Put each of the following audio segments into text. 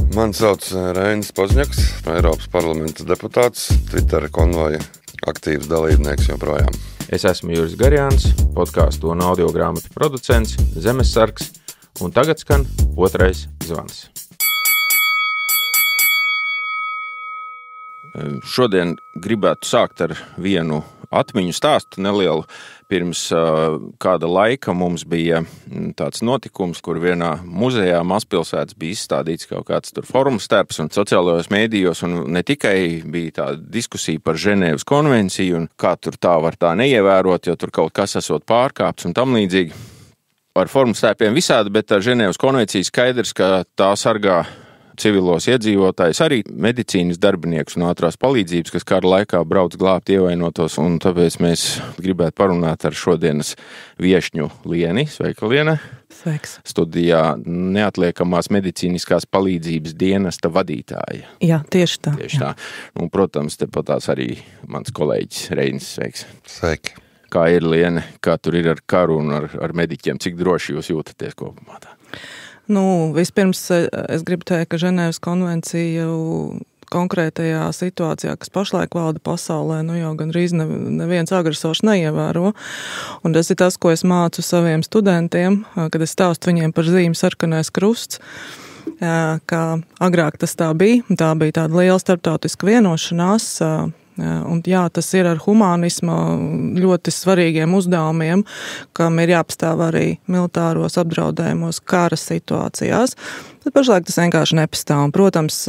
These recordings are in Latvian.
Mani sauc Reinis Pozņaks, Eiropas parlamenta deputāts, Twitter konvoja aktīvs dalībnieks joprojām. Es esmu Juris Garjāns, podcastu un audiogrāmatu producents, Zemessargs, un tagad skan otrais zvans. Šodien gribētu sākt ar vienu atmiņu stāstu nelielu. Pirms kāda laika mums bija tāds notikums, kur vienā muzejā mazpilsētas bija izstādīts kaut kāds tur formstērps un sociālajos mēdījos, un ne tikai bija tāda diskusija par Ženēvas konvenciju un kā tur tā var tā neievērot, jo tur kaut kas esot pārkāpts un tam līdzīgi. Ar formstērpiem visādi, bet ar Ženēvas konvenciju skaidrs, ka tā sargā civilos iedzīvotājus, arī medicīnas darbiniekus un ātrās palīdzības, kas kara laikā brauc glābt ievainotos, un tāpēc mēs gribētu parunāt ar šodienas viešņu Lieni. Sveika, Liene! Sveiks! Studijā neatliekamās medicīniskās palīdzības dienesta vadītāja. Jā, tieši tā. Tieši tā. Un, protams, tepatās arī mans kolēģis Reinis. Sveiks! Sveiki! Kā ir, Liene? Kā tur ir ar karu un ar mediķiem? Cik droši jūs jūtaties kopumā tā? Vispirms es gribu teikt, ka Ženēvas konvencija konkrētajā situācijā, kas pašlaik valda pasaulē, jau gandrīz neviens agresors neievēro. Un tas ir tas, ko es mācu saviem studentiem, kad es stāstu viņiem par zīmi sarkanais krusts, kā agrāk tas tā bija. Tā bija tāda liela starptautiska vienošanās. Un jā, tas ir ar humānismu ļoti svarīgiem uzdevumiem, kam ir jāpastāv arī militāros apdraudējumos kara situācijās. Bet pašlaik tas vienkārši nepastāv. Un, protams,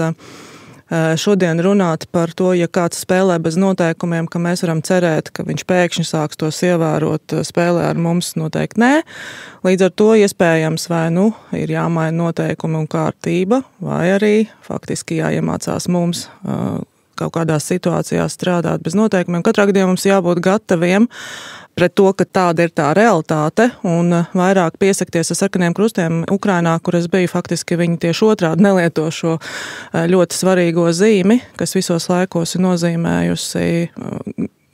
šodien runāt par to, ja kāds spēlē bez noteikumiem, ka mēs varam cerēt, ka viņš pēkšņi sāks tos ievērot, spēlē ar mums noteikti nē. Līdz ar to iespējams vai ir jāmaina noteikumi un kārtība, vai arī faktiski jāiemācās mums kaut kādās situācijās strādāt bez noteikumiem. Katrā gadījumā mums jābūt gataviem pret to, ka tāda ir tā realitāte, un vairāk piesakties ar sarkaniem krustiem Ukrainā, kur es biju, faktiski viņi tieši otrādi nelieto šo ļoti svarīgo zīmi, kas visos laikos ir nozīmējusi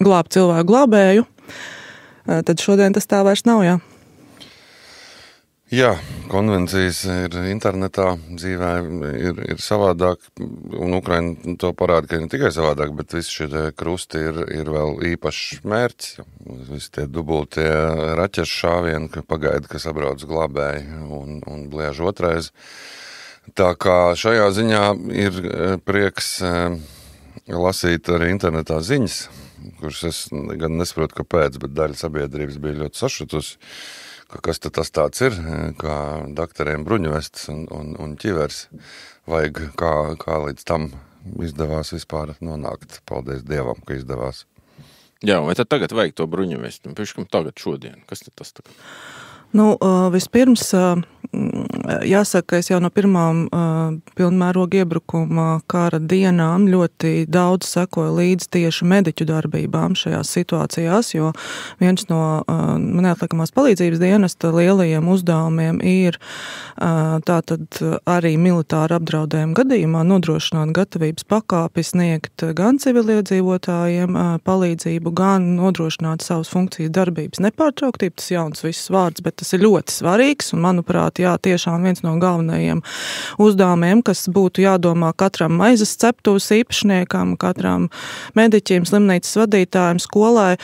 glābt cilvēku glābēju. Tad šodien tas tā vairs nav, jā. Jā, konvencijas ir internetā, dzīvē ir savādāk, un Ukraina to parāda, ka ne tikai savādāk, bet visi šie krusti ir vēl īpašs mērķis. Visi tie dubultie raķešu šāvieni, ka pagaida, kas abrauc glābēji un bliež otrais. Tā kā šajā ziņā ir prieks lasīt arī internetā ziņas, kuras es gan nesaprotu, kāpēc, bet daļa sabiedrības bija ļoti sašutusi. Kas tad tas tāds ir, kā daktariem bruņuvestas un ķivers, vajag kā līdz tam izdevās vispār nonākt. Paldies Dievam, ka izdevās. Jā, vai tad tagad vajag to bruņuvestu? Pieškam tagad šodien. Kas tad tas tagad? Vispirms jāsaka, ka es jau no pirmām pilnmēroga iebrukuma kara dienām ļoti daudz sekoju līdz tieši mediķu darbībām šajās situācijās, jo viens no neatliekamās palīdzības dienesta lielajiem uzdevumiem ir tātad arī militāra apdraudējuma gadījumā nodrošināt gatavības pakāpi, sniegt gan civiliedzīvotājiem palīdzību, gan nodrošināt savas funkcijas darbības nepārtrauktību. Tas jauns viss vārds, bet tas ir ļoti svarīgs un, manuprāt, tiešām viens no galvenajiem uzdevumiem, kas būtu jādomā katram maizes ceptuves īpašniekam, katram mediķim, slimnīcas vadītājiem, skolai,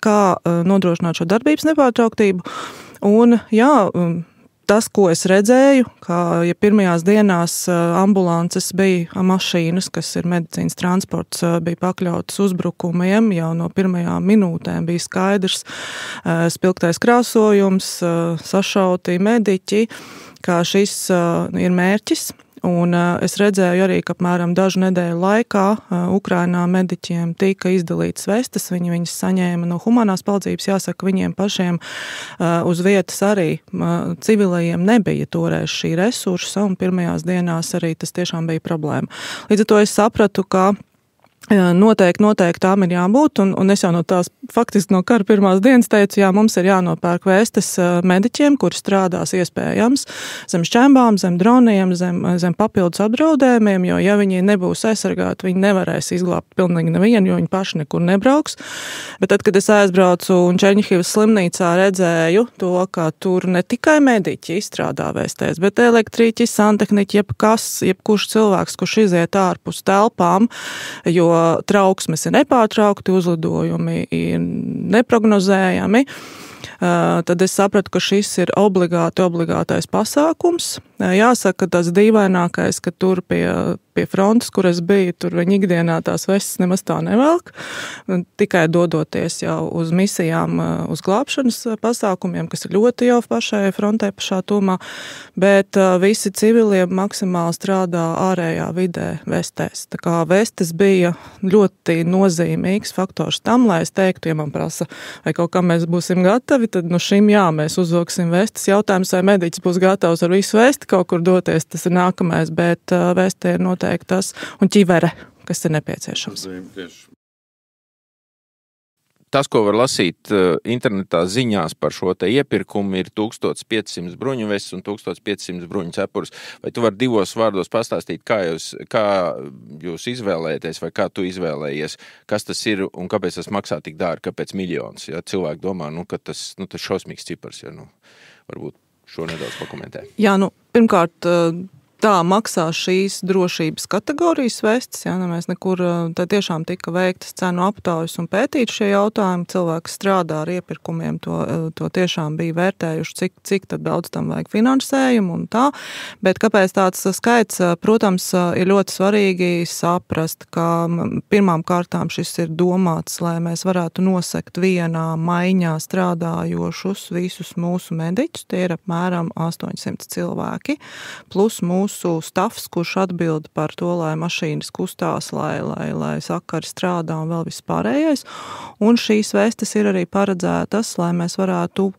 kā nodrošināt šo darbības nepārtrauktību. Un, tas, ko es redzēju, kā pirmajās dienās ambulances bija mašīnas, kas ir medicīnas transports, bija pakļautas uzbrukumiem, jau no pirmajām minūtēm bija skaidrs spilgtais krāsojums, sašauti mediķi, kā šis ir mērķis. Un es redzēju arī, ka apmēram dažu nedēļu laikā Ukrainā mediķiem tika izdalītas vestes, viņi viņas saņēma no humanās palīdzības. Jāsaka, viņiem pašiem uz vietas arī civilajiem nebija toreiz šī resursa, un pirmajās dienās arī tas tiešām bija problēma. Līdz ar to es sapratu, ka Noteikti tām ir jābūt, un es jau no tās faktiski no kara pirmās dienas teicu, jā, mums ir jānopērk vestes mediķiem, kuri strādās iespējams zem šķembām, zem droniem, zem papildus apdraudējumiem, jo ja viņi nebūs aizsargāti, viņi nevarēs izglābt pilnīgi nevienu, jo viņi paši nekur nebrauks. Bet tad, kad es aizbraucu un Čerņihivas slimnīcā redzēju to, ka tur ne tikai mediķi izstrādā vēstēs, bet elektriķi, santehniķi, jebkurš cilvēks, kurš iziet ārpus telpām, jo trauksmes ir nepārtraukti, uzlidojumi ir neprognozējami, tad es sapratu, ka šis ir obligātais pasākums. Jāsaka, tas dīvainākais, ka tur pie frontes, kur es biju, tur viņi ikdienā tās vestes nemaz tā nevelk, tikai dodoties jau uz misijām, uz glābšanas pasākumiem, kas ir ļoti jau pašai frontē pašā tūmā, bet visi civilie maksimāli strādā ārējā vidē vestēs. Tā kā vestes bija ļoti nozīmīgs faktors tam, lai es teiktu, ja man prasa, vai kaut kā mēs būsim gatavi, tad no šim jā, mēs uzvilksim vestes. Jautājums, vai mediķis būs gatavs ar visu vesti kaut kur doties, tas ir nākamais, bet vestē ir noteikti tas un ķivere, kas ir nepieciešams. Tas, ko var lasīt internetā ziņās par šo te iepirkumu, ir 1500 bruņu vests un 1500 bruņu cepures. Vai tu vari divos vārdos pastāstīt, kā jūs izvēlēties vai kā tu izvēlējies, kas tas ir un kāpēc tas maksā tik dārgi, kāpēc miljonus? Ja cilvēki domā, ka tas šausmīgs cipars, ja varbūt šo nedaudz pakomentē. Jā, pirmkārt, tā maksā šīs drošības kategorijas vestes, ja mēs nekur, tā tiešām tika veiktas cenu aptaujas un pētīt šie jautājumi, cilvēki strādā ar iepirkumiem, to tiešām bija vērtējuši, cik tad daudz tam vajag finansējumu un tā, bet kāpēc tāds skaits, protams, ir ļoti svarīgi saprast, ka pirmām kārtām šis ir domāts, lai mēs varētu nosekt vienā maiņā strādājošus visus mūsu mediķus, tie ir apmēram 800 cilvēki, plus mūsu stafs, kurš atbild par to, lai mašīnas kustās, lai sakari strādā un vēl viss pārējais. Un šīs vestes ir arī paredzētas, lai mēs varētu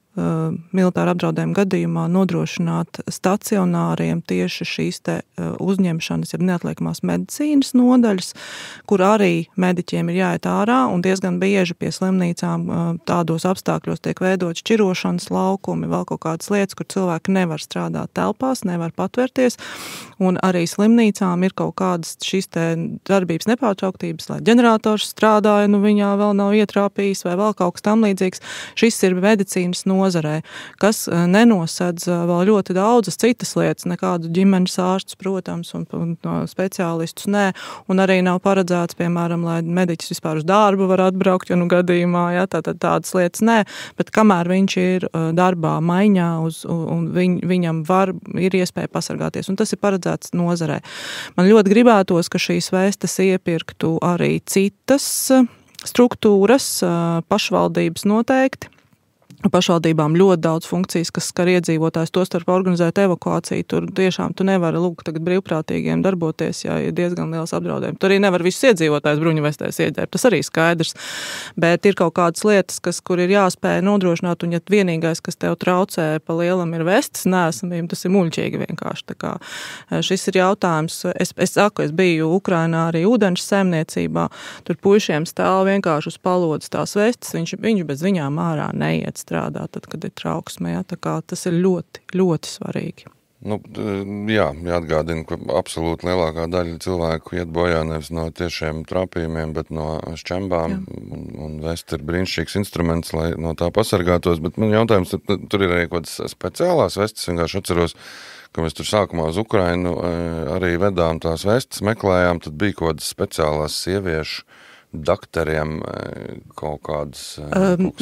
militāra apdraudējuma gadījumā nodrošināt stacionāriem tieši šīs te uzņemšanas, ja neatliekamās medicīnas nodaļas, kur arī mediķiem ir jāiet ārā un diezgan bieži pie slimnīcām tādos apstākļos tiek veidot šķirošanas laukumi, vēl kaut kādas lietas, kur cilvēki nevar strādāt telpās, nevar patvērties, un arī slimnīcām ir kaut kādas šīs te darbības nepārtrauktības, lai ģenerators strādāja, viņā vēl nav ietrāpījis vai vēl kaut kas tam līdzīgs. Šis ir medicīnas nozarē, kas nenosedz vēl ļoti daudzas citas lietas, nekādu ģimenes ārstus, protams, un speciālistus nē, un arī nav paredzēts, piemēram, lai mediķis vispār uz darbu var atbraukt, jo gadījumā, ja, tādas lietas nē, bet kamēr viņš ir darbā maiņā, un viņam ir iespēja pasargāties, un tas ir paredzēts nozarē. Man ļoti gribētos, ka šīs vestes iepirktu arī citas struktūras, pašvaldības noteikti. Pašvaldībām ļoti daudz funkcijas, kas skar iedzīvotājs, tostarp organizēt evakuāciju. Tur tiešām tu nevari lūgt tagad brīvprātīgiem darboties, ja ir diezgan liels apdraudējums. Tur arī nevar visus iedzīvotājus bruņuvestēs ieģērbt, tas arī skaidrs. Bet ir kaut kādas lietas, kur ir jāspēj nodrošināt, un ja vienīgais, kas tev traucē pa lielam ir vestes neesamība, tas ir muļķīgi vienkārši. Tā kā šis ir jautājums. Es biju Ukrainā arī ūdens saimniecībā, tur puišiem stāv vienkārši uz palodas tās vestes, viņš bez viņām ārā neiet strādā, tad, kad ir trauksme, ja, tā kā tas ir ļoti, ļoti svarīgi. Jāatgādina, ka absolūti lielākā daļa cilvēku iet bojā nevis no tiešiem trāpījumiem, bet no šķembām, un vest ir brīnišķīgs instruments, lai no tā pasargātos, bet man jautājums, tur ir arī kaut kādas speciālās vestes, vienkārši atceros, ka mēs tur sākumā uz Ukrainu arī vedām tās vestes, meklējām, tad bija kaut kādas speciālās sieviešu dakteriem kaut kādas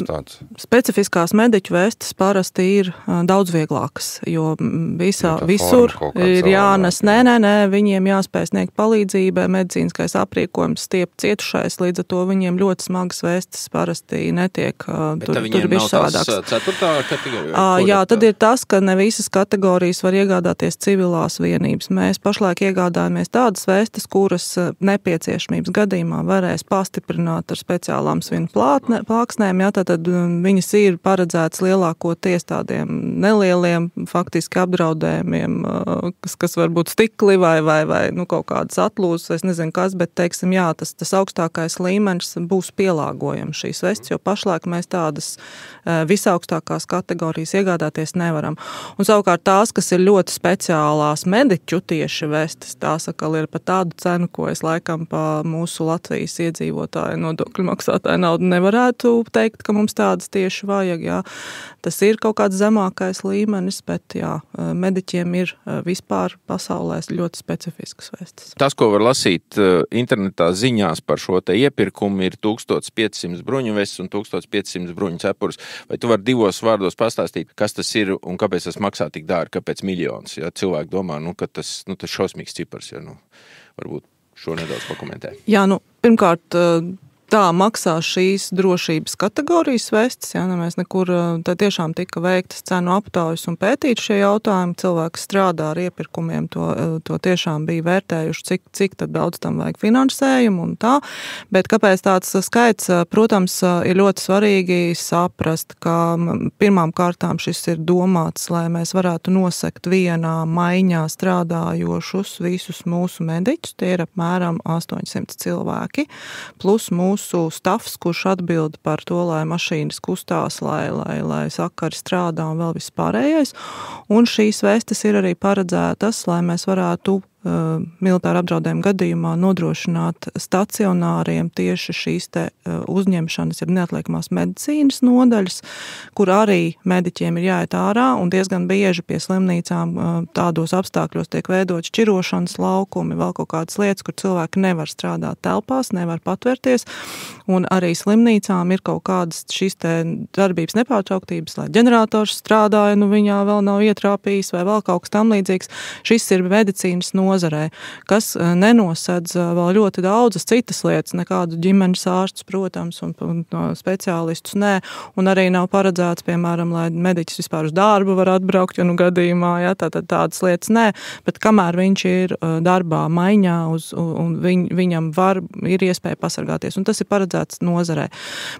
tāds. Specifiskās mediķu vestes parasti ir daudz vieglākas, jo visur ir jānes, nē, viņiem jāspēj sniegt palīdzību, medicīniskais aprīkojums, stiep cietušais, līdz ar to viņiem ļoti smagas vestes parasti netiek. Tur ir bišķi savādāks. Ceturtā kategorija? Jā, tad ir tas, ka ne visas kategorijas var iegādāties civilās vienības. Mēs pašlaik iegādājamies tādas vestes, kuras nepieciešamības gadījumā varēs pastiprināt ar speciālām svinu plāksnēm, jā, tad viņas ir paredzētas lielākoties tādiem nelieliem faktiski apdraudējumiem, kas var būt stikli vai kaut kādas atlūzas, es nezinu kas, bet teiksim, jā, tas augstākais līmenis būs pielāgojams šīs vestes, jo pašlaik mēs tādas visaugstākās kategorijas iegādāties nevaram. Un savukārt tās, kas ir ļoti speciālās mediķu tieši vestes, tās atkal ir par tādu cenu, ko es laikam pa mūsu Latvijas iedzīvotāju nodokļu maksātāju naudu nevarētu teikt, ka mums tādas tieši vajag, jā. Tas ir kaut kāds zemākais līmenis, bet jā, mediķiem ir vispār pasaulē ļoti specifiskas vestes. Tas, ko var lasīt internetā ziņās par šo te iepirkumu, ir 1500 bruņu vestes un 1500 bruņu cepurus. Vai tu vari divos vārdos pastāstīt, kas tas ir un kāpēc tas maksā tik dārgi, kāpēc miljonus? Ja cilvēki domā, ka tas šausmīgs cipars, ja varbūt šo nedaudz pakomentē. Jā, pirmkārt, tā maksā šīs drošības kategorijas vestes, jā, mēs nekur, tā tiešām tika veiktas cenu aptaujas un pētīt šie jautājumi, cilvēki strādā ar iepirkumiem, to tiešām bija vērtējuši, cik tad daudz tam vajag finansējumu un tā, bet kāpēc tāds skaits, protams, ir ļoti svarīgi saprast, ka pirmām kārtām šis ir domāts, lai mēs varētu nosekt vienā maiņā strādājošus visus mūsu mediķus, tie ir apmēram 800 cilvēki, plus mūsu stafs, kurš atbild par to, lai mašīnas kustās, lai sakari strādā un vēl viss pārējais. Un šīs vestes ir arī paredzētas, lai mēs varētu militāra apdraudējuma gadījumā nodrošināt stacionāriem tieši šīs te uzņemšanas, ja neatliekamās medicīnas nodaļas, kur arī mediķiem ir jāiet ārā un diezgan bieži pie slimnīcām tādos apstākļos tiek veidot šķirošanas laukumi, vēl kaut kādas lietas, kur cilvēki nevar strādāt telpās, nevar patvērties, un arī slimnīcām ir kaut kādas šīs te darbības nepārtrauktības, lai ģenerators strādāja, viņā vēl nav ietrāpījis vai vēl kaut kas tam līdzīgs. Šis ir medicīnas nozarē, kas nenosedz vēl ļoti daudzas citas lietas, nekādu ģimenes ārstus, protams, un speciālistus nē, un arī nav paredzēts, piemēram, lai mediķis vispār uz darbu var atbraukt, jo gadījumā, jā, tādas lietas nē, bet kamēr viņš ir darbā maiņā, un viņam ir iespēja pasargāties, un tas ir paredzēts nozarē.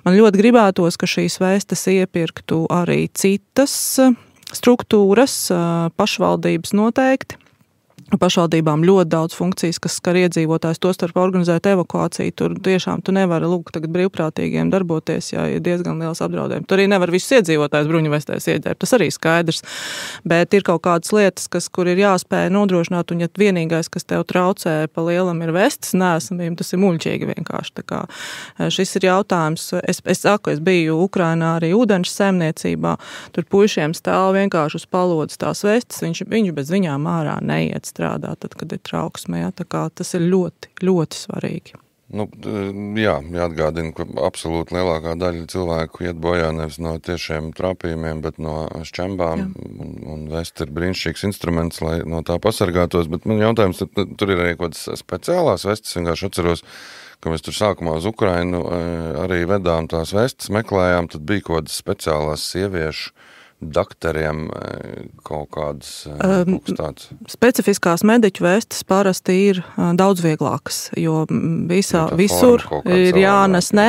Man ļoti gribētos, ka šīs vestes iepirktu arī citas struktūras, pašvaldības noteikti. Pašvaldībām ļoti daudz funkcijas, kas skar iedzīvotājs, tostarp organizēt evakuāciju. Tur tiešām tu nevari lūgt tagad brīvprātīgiem darboties, ja ir diezgan liels apdraudējums. Tur arī nevar visus iedzīvotājus bruņuvestēs ieģērbt, tas arī skaidrs. Bet ir kaut kādas lietas, kur ir jāspēj nodrošināt, un ja vienīgais, kas tev traucē pa lielam ir vestes neesamība, tas ir muļķīgi vienkārši. Tā kā šis ir jautājums. Es biju Ukrainā arī ūdens saimniecībā, tur puišiem stāv vienkārši uz palodas tās vestes, viņš bez viņām ārā neiet strādā, tad, kad ir trauksme, jā, tā kā tas ir ļoti, ļoti svarīgi. Jāatgādina, ka absolūti lielākā daļa cilvēku iet bojā nevis no tiešiem trāpījumiem, bet no šķembām, un vest ir brīnišķīgs instruments, lai no tā pasargātos, bet man jautājums, tur ir arī kaut kādas speciālās vestes, vienkārši atceros, ka mēs tur sākumā uz Ukrainu arī vedām tās vestes, meklējām, tad bija kaut kādas speciālās sieviešu dakteriem kaut kādas tāds. Specifiskās mediķu vestes parasti ir daudz vieglākas, jo visur ir jānes, nē,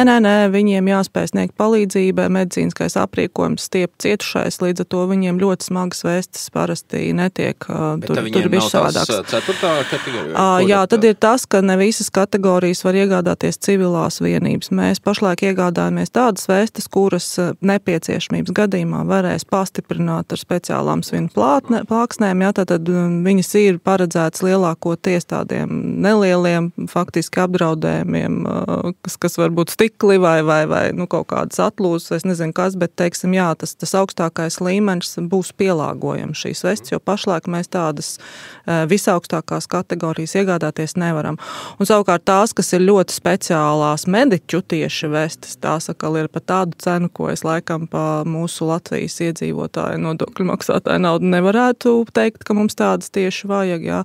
viņiem jāspēj sniegt palīdzību, medicīniskais aprīkojums, stiep cietušais, līdz ar to viņiem ļoti smagas vestes parasti netiek, tur ir bišķi savādāks. Ceturtā kategorija? Jā, tad ir tas, ka ne visas kategorijas var iegādāties civilās vienības. Mēs pašlaik iegādājamies tādas vestes, kuras nepieciešamības gadījumā varēs pastiprināt ar speciālām svinu plāksnēm, jā, tad viņas ir paredzētas lielākoties tādiem nelieliem faktiski apdraudējumiem, kas var būt stikli vai kaut kādas atlūzas, es nezinu kas, bet teiksim, jā, tas augstākais līmenis būs pielāgojams šīs vestes, jo pašlaik mēs tādas visaugstākās kategorijas iegādāties nevaram. Un savukārt tās, kas ir ļoti speciālās mediķu tieši vestes, tās atkal ir par tādu cenu, ko es laikam pa mūsu Latvijas iedzīvotāju nodokļu maksātāju naudu nevarētu teikt, ka mums tādas tieši vajag, jā.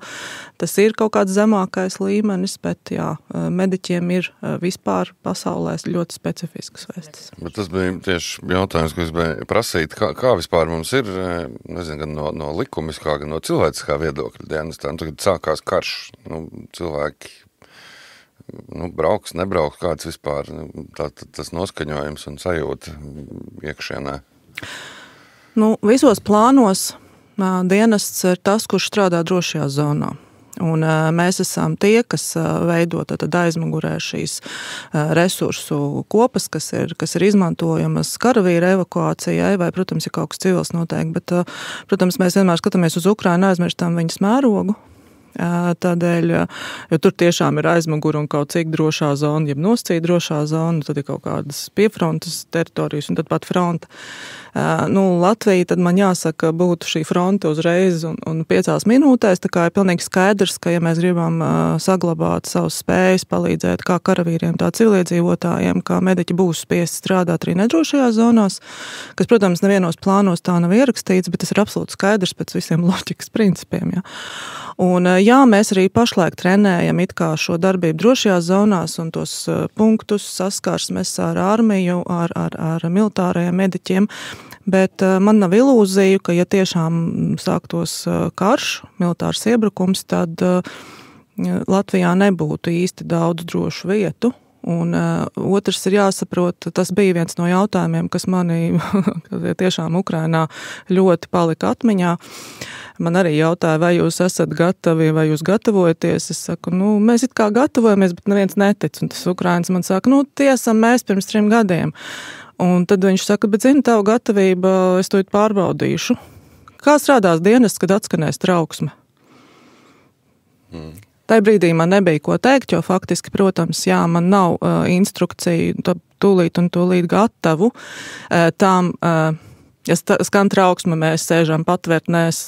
Tas ir kaut kāds zemākais līmenis, bet jā, mediķiem ir vispār pasaulē ļoti specifiskas vestes. Bet tas bija tieši jautājums, ko es biju prasīt, kā vispār mums ir, nezinu, gan no likumiskā, gan no cilvēciskā viedokļa dienestā. Tagad sākās karš, cilvēki brauks, nebrauks, kāds vispār tas noskaņojums un sajūta iekšienē? Visos plānos dienests ir tas, kurš strādā drošajā zonā. Un mēs esam tie, kas veido tad aizmugurē šīs resursu kopas, kas ir izmantojamas karavīra evakuācijai, vai, protams, ir kaut kas civils noteikti, bet, protams, mēs vienmēr skatāmies uz Ukrainu, aizmirstam viņas mērogu. Tādēļ, jo tur tiešām ir aizmugura un kaut cik drošā zona, ja nosacīta drošā zona, tad ir kaut kādas piefrontes teritorijas un tad pat fronte. Latvija, tad man jāsaka, būtu šī fronte uzreiz un 5 minūtēs, tā kā ir pilnīgi skaidrs, ka ja mēs gribam saglabāt savus spējas, palīdzēt kā karavīriem, tā civiliedzīvotājiem, kā mediķi būs spiesti strādāt arī nedrošajās zonās, kas, protams, nevienos plānos tā nav ierakstīts, bet tas ir absolūti skaidrs pēc visiem loģikas principiem, jā. Un jā, mēs arī pašlaik trenējam it kā šo darbību drošajās zonās un tos punktus saskarsmes ar armiju, ar militārajiem mediķiem, bet man nav ilūziju, ka ja tiešām sāktos karš, militārs iebrukums, tad Latvijā nebūtu īsti daudz drošu vietu. Un otrs ir jāsaprot, tas bija viens no jautājumiem, kas mani tiešām Ukrainā ļoti palika atmiņā. Man arī jautāja, vai jūs esat gatavi, vai jūs gatavojaties. Es saku, mēs it kā gatavojamies, bet neviens netic. Un tas Ukrainas man saka, tie esam mēs pirms 3 gadiem. Un tad viņš saka, bet zini, tavu gatavību es to pārbaudīšu. Kā strādās dienests, kad atskanēs trauksme? Tai brīdī man nebija ko teikt, jo faktiski, protams, jā, man nav instrukciju tūlīt gatavu tām, ja skan trauksme, mēs sēžam patvērtnēs,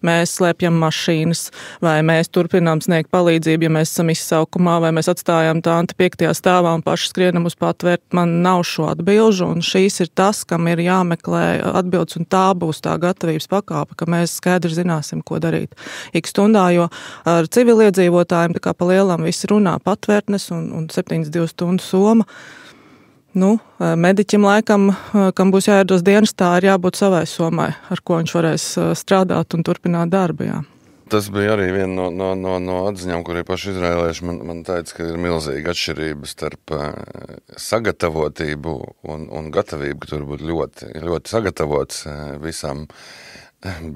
mēs slēpjam mašīnas, vai mēs turpinām sniegt palīdzību, ja mēs esam izsaukumā, vai mēs atstājam tānti 5. stāvā un paši skrienam uz patvērt. Man nav šo atbilžu, un šīs ir tas, kam ir jāmeklē atbildes, un tā būs tā gatavības pakāpe, ka mēs skaidri zināsim, ko darīt ik stundā, jo ar civiliedzīvotājiem tā kā pa lielam visi runā patvērtnes un 72 stundu soma. Mediķim laikam, kam būs jāiedos dienestā, ir jābūt savai somai, ar ko viņš varēs strādāt un turpināt darbu, jā. Tas bija arī viena no atziņām, kur paši izrēlieši man teica, ka ir milzīga atšķirība starp sagatavotību un gatavību, ka tur būtu ļoti sagatavots visam,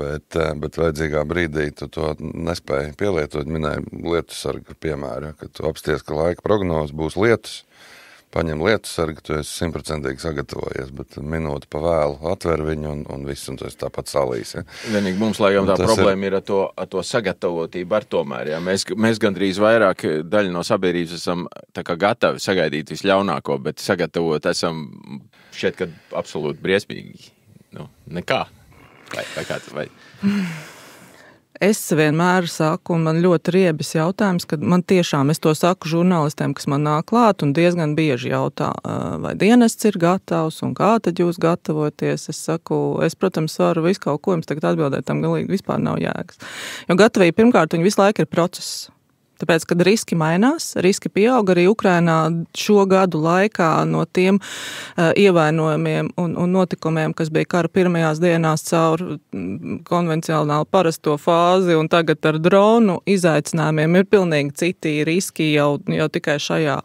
bet vajadzīgā brīdī tu to nespēji pielietot. Minēja lietusarga piemēru, ka tu apsties, ka laika prognozes būs lietus, paņem lietusargu, tu esi 100% sagatavojies, bet minūti pa vēlu atver viņu un viss, un tu esi tāpat salīs. Ja? Vienīgi mums, laikam, tā problēma ir ar to sagatavotību ar tomēr. Ja? Mēs gandrīz vairāk daļa no sabiedrības esam tā kā gatavi sagaidīt visļaunāko, bet sagatavot esam šķiet, ka absolūti briesmīgi. Nekā. Vai kāds, vai... Es vienmēr saku, un man ļoti riebis jautājums, kad man tiešām, es to saku žurnālistiem, kas man nāk klāt, un diezgan bieži jautā, vai dienests ir gatavs, un kā tad jūs gatavoties. Es saku, protams, varu visu kaut ko jums tagad atbildēt, tam galīgi vispār nav jēgas. Jo gatavība, pirmkārt, viņi visu laiku ir process. Tāpēc, kad riski mainās, riski pieaug arī Ukrainā šo gadu laikā no tiem ievainojumiem un notikumiem, kas bija kara pirmajās dienās caur konvencionāli parasto fāzi un tagad ar dronu izaicinājumiem ir pilnīgi citi riski jau tikai šajā.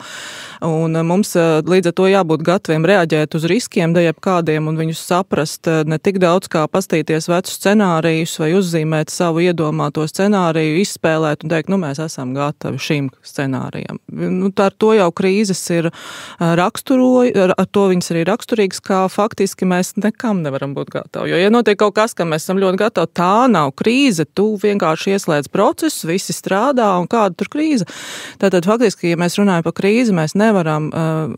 Un mums līdz ar to jābūt gataviem reaģēt uz riskiem, jebkādiem un viņus saprast ne tik daudz kā pastīties vecus scenārijus vai uzzīmēt savu iedomāto scenāriju, izspēlēt un teikt, mēs esam gatavi šīm scenārijām. Ar to jau krīzes ir ar to viņas arī raksturīgas, kā faktiski mēs nekam nevaram būt gatavi. Jo, ja notiek kaut kas, kam mēs esam ļoti gatavi, tā nav krīze, tu vienkārši ieslēdz procesu, visi strādā un kāda tur krīze. Tātad faktiski, ja mēs runājam par krīzi, mēs nevaram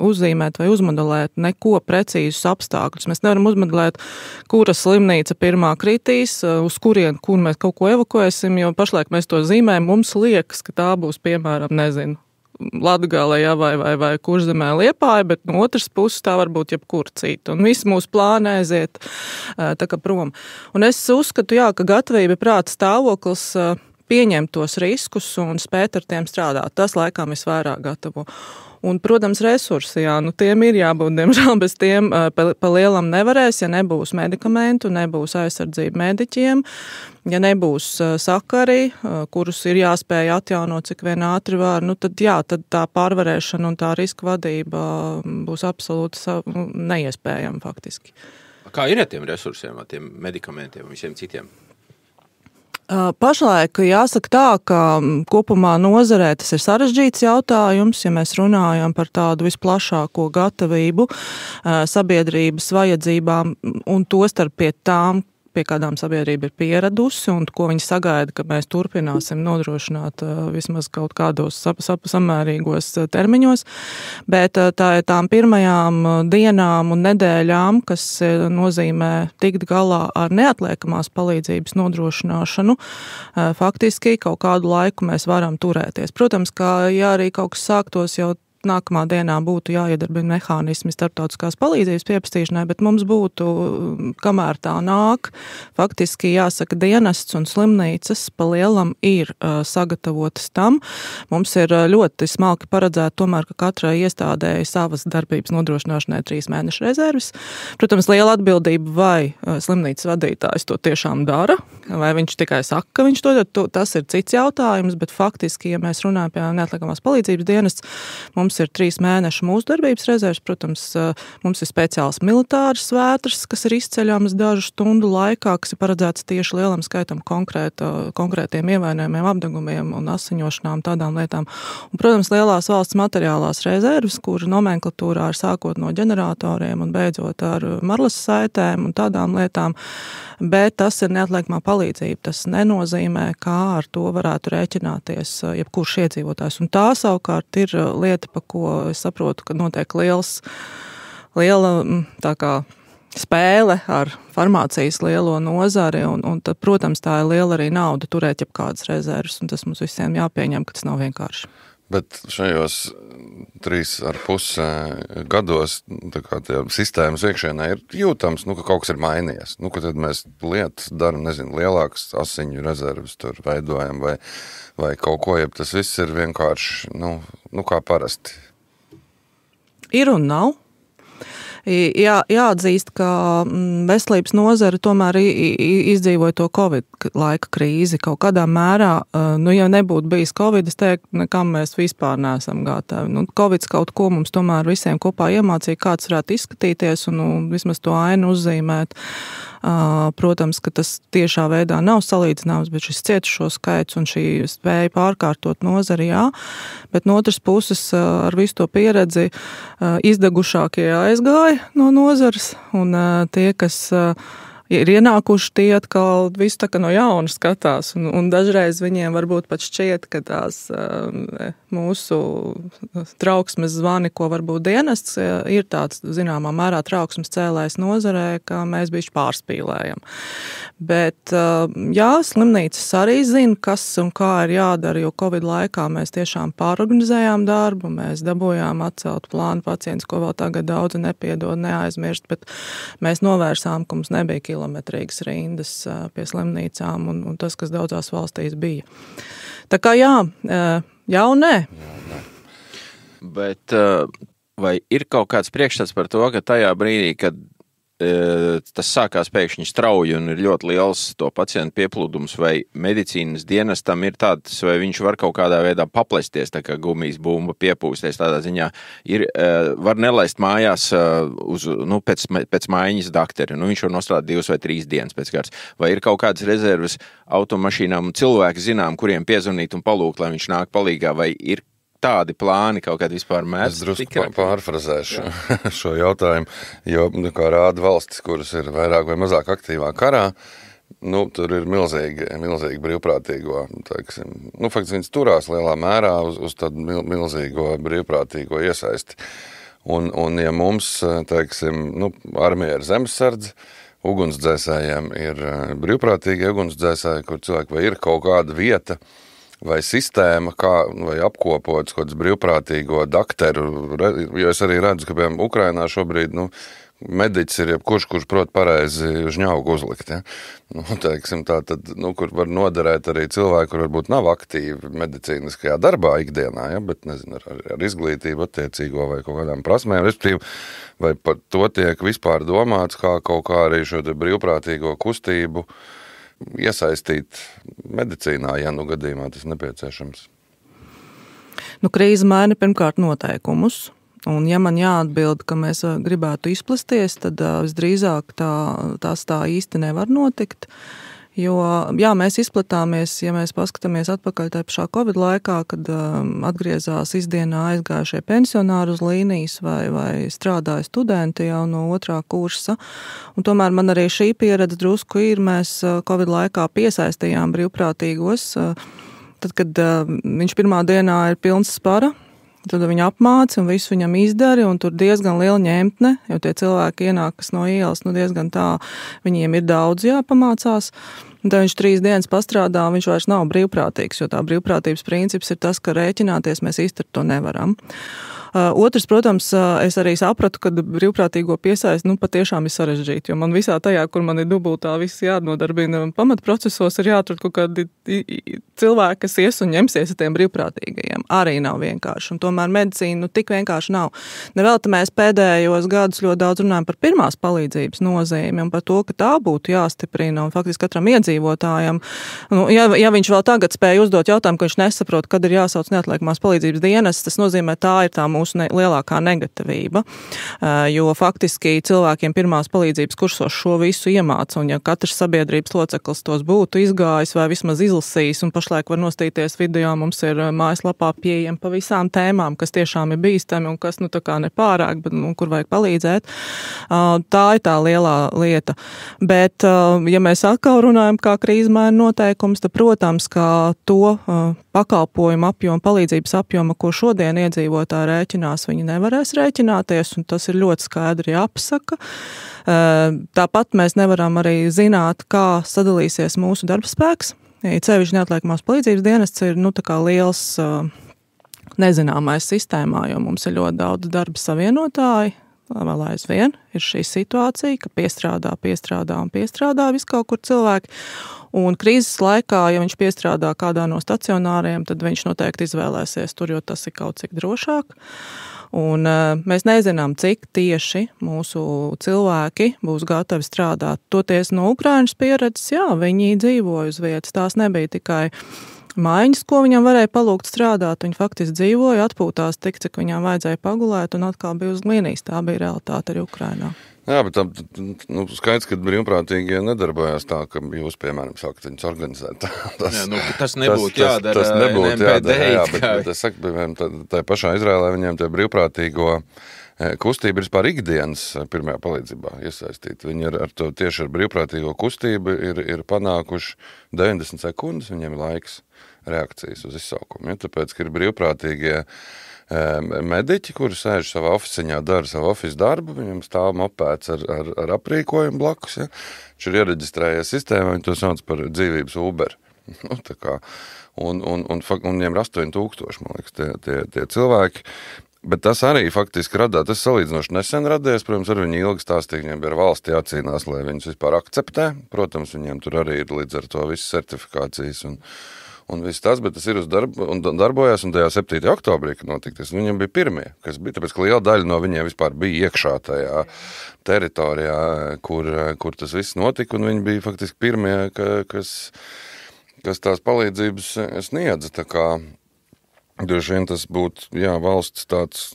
uzzīmēt vai uzmodelēt neko precīzus apstākļus. Mēs nevaram uzmodelēt, kura slimnīca pirmā kritīs, uz kur mēs kaut ko evakuēsim, jo pašlaik mēs to zīmējam, mums liekas, ka tā būs, piemēram, nezinu, Latgalē, vai Kurzemē Liepāja, bet no otras puses tā var būt jebkur cita. Un visi mūsu plāni aiziet tā kā prom. Un es uzskatu, ka gatavība prāta stāvoklis pieņemt tos riskus un spēt ar tiem strādāt. Tas laikam visvairāk gatavo. Un, protams, resursi, jā, tiem ir jābūt, diemžēl, bez tiem pa lielam nevarēs, ja nebūs medikamentu, nebūs aizsardzība mediķiem, ja nebūs sakari, kurus ir jāspēj atjaunot, cik vien ātri var, tad tā pārvarēšana un tā riska vadība būs absolūti neiespējama faktiski. Kā ir ar tiem resursiem, ar tiem medikamentiem un visiem citiem? Pašlaik jāsaka tā, ka kopumā nozarē tas ir sarežģīts jautājums, ja mēs runājam par tādu visplašāko gatavību sabiedrības vajadzībām un tostarp pie tām, pie kādām sabiedrība ir pieradusi un ko viņi sagaida, ka mēs turpināsim nodrošināt vismaz kaut kādos samērīgos termiņos. Bet tām pirmajām dienām un nedēļām, kas nozīmē tikt galā ar neatliekamās palīdzības nodrošināšanu, faktiski kaut kādu laiku mēs varam turēties. Protams, ka ja arī kaut kas sāktos jau nākamā dienā būtu jāiedarbina mehānismi starptautiskās palīdzības pieprasīšanai, bet mums būtu, kamēr tā nāk, faktiski jāsaka dienests un slimnīcas pa lielam ir sagatavotas tam. Mums ir ļoti smalki paredzēta tomēr, ka katrai iestādēji savas darbības nodrošināšanai 3 mēnešu rezerves. Protams, liela atbildība, vai slimnīcas vadītājs to tiešām dara, vai viņš tikai saka, ka viņš to dara, tas ir cits jautājums, bet faktiski, ja mēs runājam pie neatliekamās palīdzības dienests, mums ir 3 mēnešu mūsu darbības rezerves, protams, mums ir speciāls militāras vētras, kas ir izceļamas dažu stundu laikā, kas ir paredzēts tieši lielam skaitam konkrētiem ievainojumiem, apdegumiem un asiņošanām, tādām lietām. Un, protams, lielās valsts materiālās rezerves, kura nomenklatūrā ir sākot no ģeneratoriem un beidzot ar marlas saitēm un tādām lietām, bet tas ir neatliekamā palīdzība. Tas nenozīmē, kā ar to varētu rēķināties jebkurš iedzīvotājs. Un tā savukārt ir lieta, pa ko es saprotu, ka notiek liela tā kā spēle ar farmācijas lielo nozari, un tad, protams, tā ir liela arī nauda turēt jebkādas rezerves, un tas mums visiem jāpieņem, ka tas nav vienkārši. Bet šajos 3,5 gados tā kā tie sistēmas iekšienē ir jūtams, ka kaut kas ir mainījies. Ka tad mēs lietas daram, lielākas asiņu rezerves tur veidojam vai kaut ko, ja tas viss ir vienkārši, kā parasti. Ir un nav. Jāatzīst, ka veselības nozara tomēr izdzīvoja to Covid laika krīzi. Kaut kādā mērā, ja nebūtu bijis Covid, es teiktu, nekam mēs vispār neesam gatavi. Covids kaut ko mums tomēr visiem kopā iemācīja, kāds varētu izskatīties un vismaz to ainu uzzīmēt. Protams, ka tas tiešā veidā nav salīdzināms, bet šis cietušo skaits un šī spēja pārkārtot nozari, jā. Bet no otras puses ar visu to pieredzi izdegušākie aizgāja no nozares un tie, kas ir ienākuši, tie atkal visu tā kā no jauna skatās. Un dažreiz viņiem varbūt pat šķiet, ka tās mūsu trauksmes zvani, ko varbūt dienests, ir tāds, zināmā mērā, trauksmes cēlājs nozarē, ka mēs bišķi pārspīlējam. Bet, jā, slimnīcas arī zina, kas un kā ir jādara, jo Covid laikā mēs tiešām pārorganizējām darbu, mēs dabūjām atcelt plānu pacients, ko vēl tagad daudzi nepiedod, neaizmirst, bet mēs novērsām, ka mums nebija kilometrīgas rindas pie slimnīcām un tas, kas daudzās valstīs bija. Tā kā jā un nē. Bet vai ir kaut kāds priekšstats par to, ka tajā brīdī, kad tas sākās pēkšņi strauji un ir ļoti liels to pacientu pieplūdums, vai medicīnas dienestam ir tāds, vai viņš var kaut kādā veidā paplesties, tā kā gumijas bumba piepūsties tādā ziņā, var nelaist mājās pēc maiņas dakteri, viņš var nostrādāt 2 vai 3 dienas pēc kārtas, vai ir kaut kādas rezerves automašīnām un cilvēki zinām, kuriem piezvanīt un palūgt, lai viņš nāk palīgā, vai ir tādi plāni kaut kādi vispār mēdz? Es drusku pārfrazēšu šo jautājumu, jo, kā rāda valstis, kuras ir vairāk vai mazāk aktīvā karā, tur ir milzīgi brīvprātīgo, teiksim, faktiski viņas turās lielā mērā uz tādu milzīgo brīvprātīgo iesaisti. Un ja mums, teiksim, armija ir zemesardze, ugunsdzēsējiem ir brīvprātīgi ugunsdzēsēji, kur cilvēki vai ir kaut kāda vieta, vai sistēma, vai apkopots kaut kāds brīvprātīgo dakteru, jo es arī redzu, ka, piemēram, Ukrainā šobrīd, mediķis ir jebkurš, kurš prot pareizi žņaugu uzlikt. Ja? Teiksim, tā tad, kur var noderēt arī cilvēki, kur varbūt nav aktīvi medicīniskajā darbā ikdienā, ja? Bet, nezinu, ar izglītību attiecīgo vai kaut kādām prasmēm, respektīvi, vai par to tiek vispār domāts, kā kaut kā arī šo brīvprātīgo kustību iesaistīt medicīnā, ja gadījumā tas nepieciešams. Krīze maina pirmkārt noteikumus. Un ja man jāatbild, ka mēs gribētu izplasties, tad visdrīzāk tas tā īsti nevar notikt. Jo, jā, mēs izplatāmies, ja mēs paskatāmies atpakaļ tajā pašā Covid laikā, kad atgriezās izdienā aizgājušie pensionāri uz līnijas vai strādāja studenti jau no 2. kursa. Un tomēr man arī šī pieredze drusku ir, mēs Covid laikā piesaistījām brīvprātīgos. Tad, kad viņš pirmā dienā ir pilns spara, tad viņu apmāca un visu viņam izdara, un tur diezgan liela ņemtne, jo tie cilvēki ienākas no ielas, diezgan tā, viņiem ir daudz jāpamācās. Un tad viņš 3 dienas pastrādā, un viņš vairs nav brīvprātīgs, jo tā brīvprātības princips ir tas, ka rēķināties mēs īsti ar to nevaram. Otrs, protams, es arī sapratu, ka brīvprātīgo piesaist, patiešām ir sarežģīti, jo man visā tajā, kur man ir dubultā viss jānodarbina, pamatprocesos ir jāatrod kaut kādi cilvēki, kas ies un ņemsies ar tiem brīvprātīgajiem. Arī nav vienkārši, un tomēr medicīna tik vienkārši nav. Nevelti mēs pēdējos gadus ļoti daudz runājam par pirmās palīdzības nozīmi un par to, ka tā būtu jāstiprina, un faktiski katram iedzīvotājam, ja viņš vēl tagad spēja uzdot jautājumu, ka viņš nesaprot, kad ir jāsauc neatliekamās palīdzības dienas, tas nozīmē, tā ir tā mūsu lielākā negatīvība, jo faktiski cilvēkiem pirmās palīdzības kursos šo visu iemāca, un ja katrs sabiedrības loceklis tos būtu izgājis vai vismaz izlasījis, un pašlaik var nostīties video, mums ir mājaslapā pieejami pa visām tēmām, kas tiešām ir bīstami un kas tā kā nepārāk, bet kur vajag palīdzēt. Tā ir tā lielā lieta. Bet, ja mēs atkal runājam, kā krīze maina noteikums, tad, protams, kā to pakalpojumu apjomu, palīdzības apjomu, ko šodien iedzīvotāji rēķinās, viņi nevarēs rēķināties, un tas ir ļoti skaidri jāpasaka. Tāpat mēs nevaram arī zināt, kā sadalīsies mūsu darbspēks. Cevišķi neatliekamās palīdzības dienests ir tā kā liels nezināmais sistēmā, jo mums ir ļoti daudz darba savienotāji. Vēl aizvien ir šī situācija, ka piestrādā visu kaut kur cilvēki. Un krīzes laikā, ja viņš piestrādā kādā no stacionāriem, tad viņš noteikti izvēlēsies tur, jo tas ir kaut cik drošāk. Un mēs nezinām, cik tieši mūsu cilvēki būs gatavi strādāt. Toties no Ukrainas pieredzes, jā, viņi dzīvoja uz vietas. Tās nebija tikai mājiņas, ko viņam varēja palūgt strādāt. Viņi faktiski dzīvoja, atpūtās tik, cik viņam vajadzēja pagulēt, un atkal bija uz līnijas. Tā bija realitāte arī Ukrainā. Jā, bet skaidrs, ka brīvprātīgie nedarbojās tā, ka jūs, piemēram, sākat viņus organizēt. Tas nebūtu jādara. Tas nebūtu jādara, jā, bet es saku, piemēram, tā pašā Izrēlē viņiem tie brīvprātīgo kustība ir vispār ikdienas pirmajā palīdzībā iesaistīta. Viņi ar to tieši ar brīvprātīgo kustību ir panākuši 90 sekundes, viņiem ir laiks reakcijas uz izsaukumu. Ja? Tāpēc, ka ir brīvprātīgie mediķi, kuri sēž savā oficiņā, dara savu ofisu darbu, viņam stāv mopēts ar aprīkojumu blakus. Ja? Viņš ir iereģistrējies sistēmā, viņi to sauc par dzīvības Uber. Un viņiem ir 8000, man liekas, tie cilvēki. Bet tas arī faktiski tas salīdzinoši nesen radies, protams, ar viņu ilgi stāstīja, viņiem bija ar valsti jācīnās, lai viņus vispār akceptē. Protams, viņiem tur arī ir līdz ar to visas certifikācijas un viss tas, bet tas ir uz darbu un darbojās, un tajā 7. oktobrī, kad notiktas, viņiem bija pirmie, kas bija, tāpēc, ka liela daļa no viņiem vispār bija iekšā tajā teritorijā, kur tas viss notika, un viņi bija faktiski pirmie, kas tās palīdzības sniedza, tā kā droši vien tas būtu, valsts tāds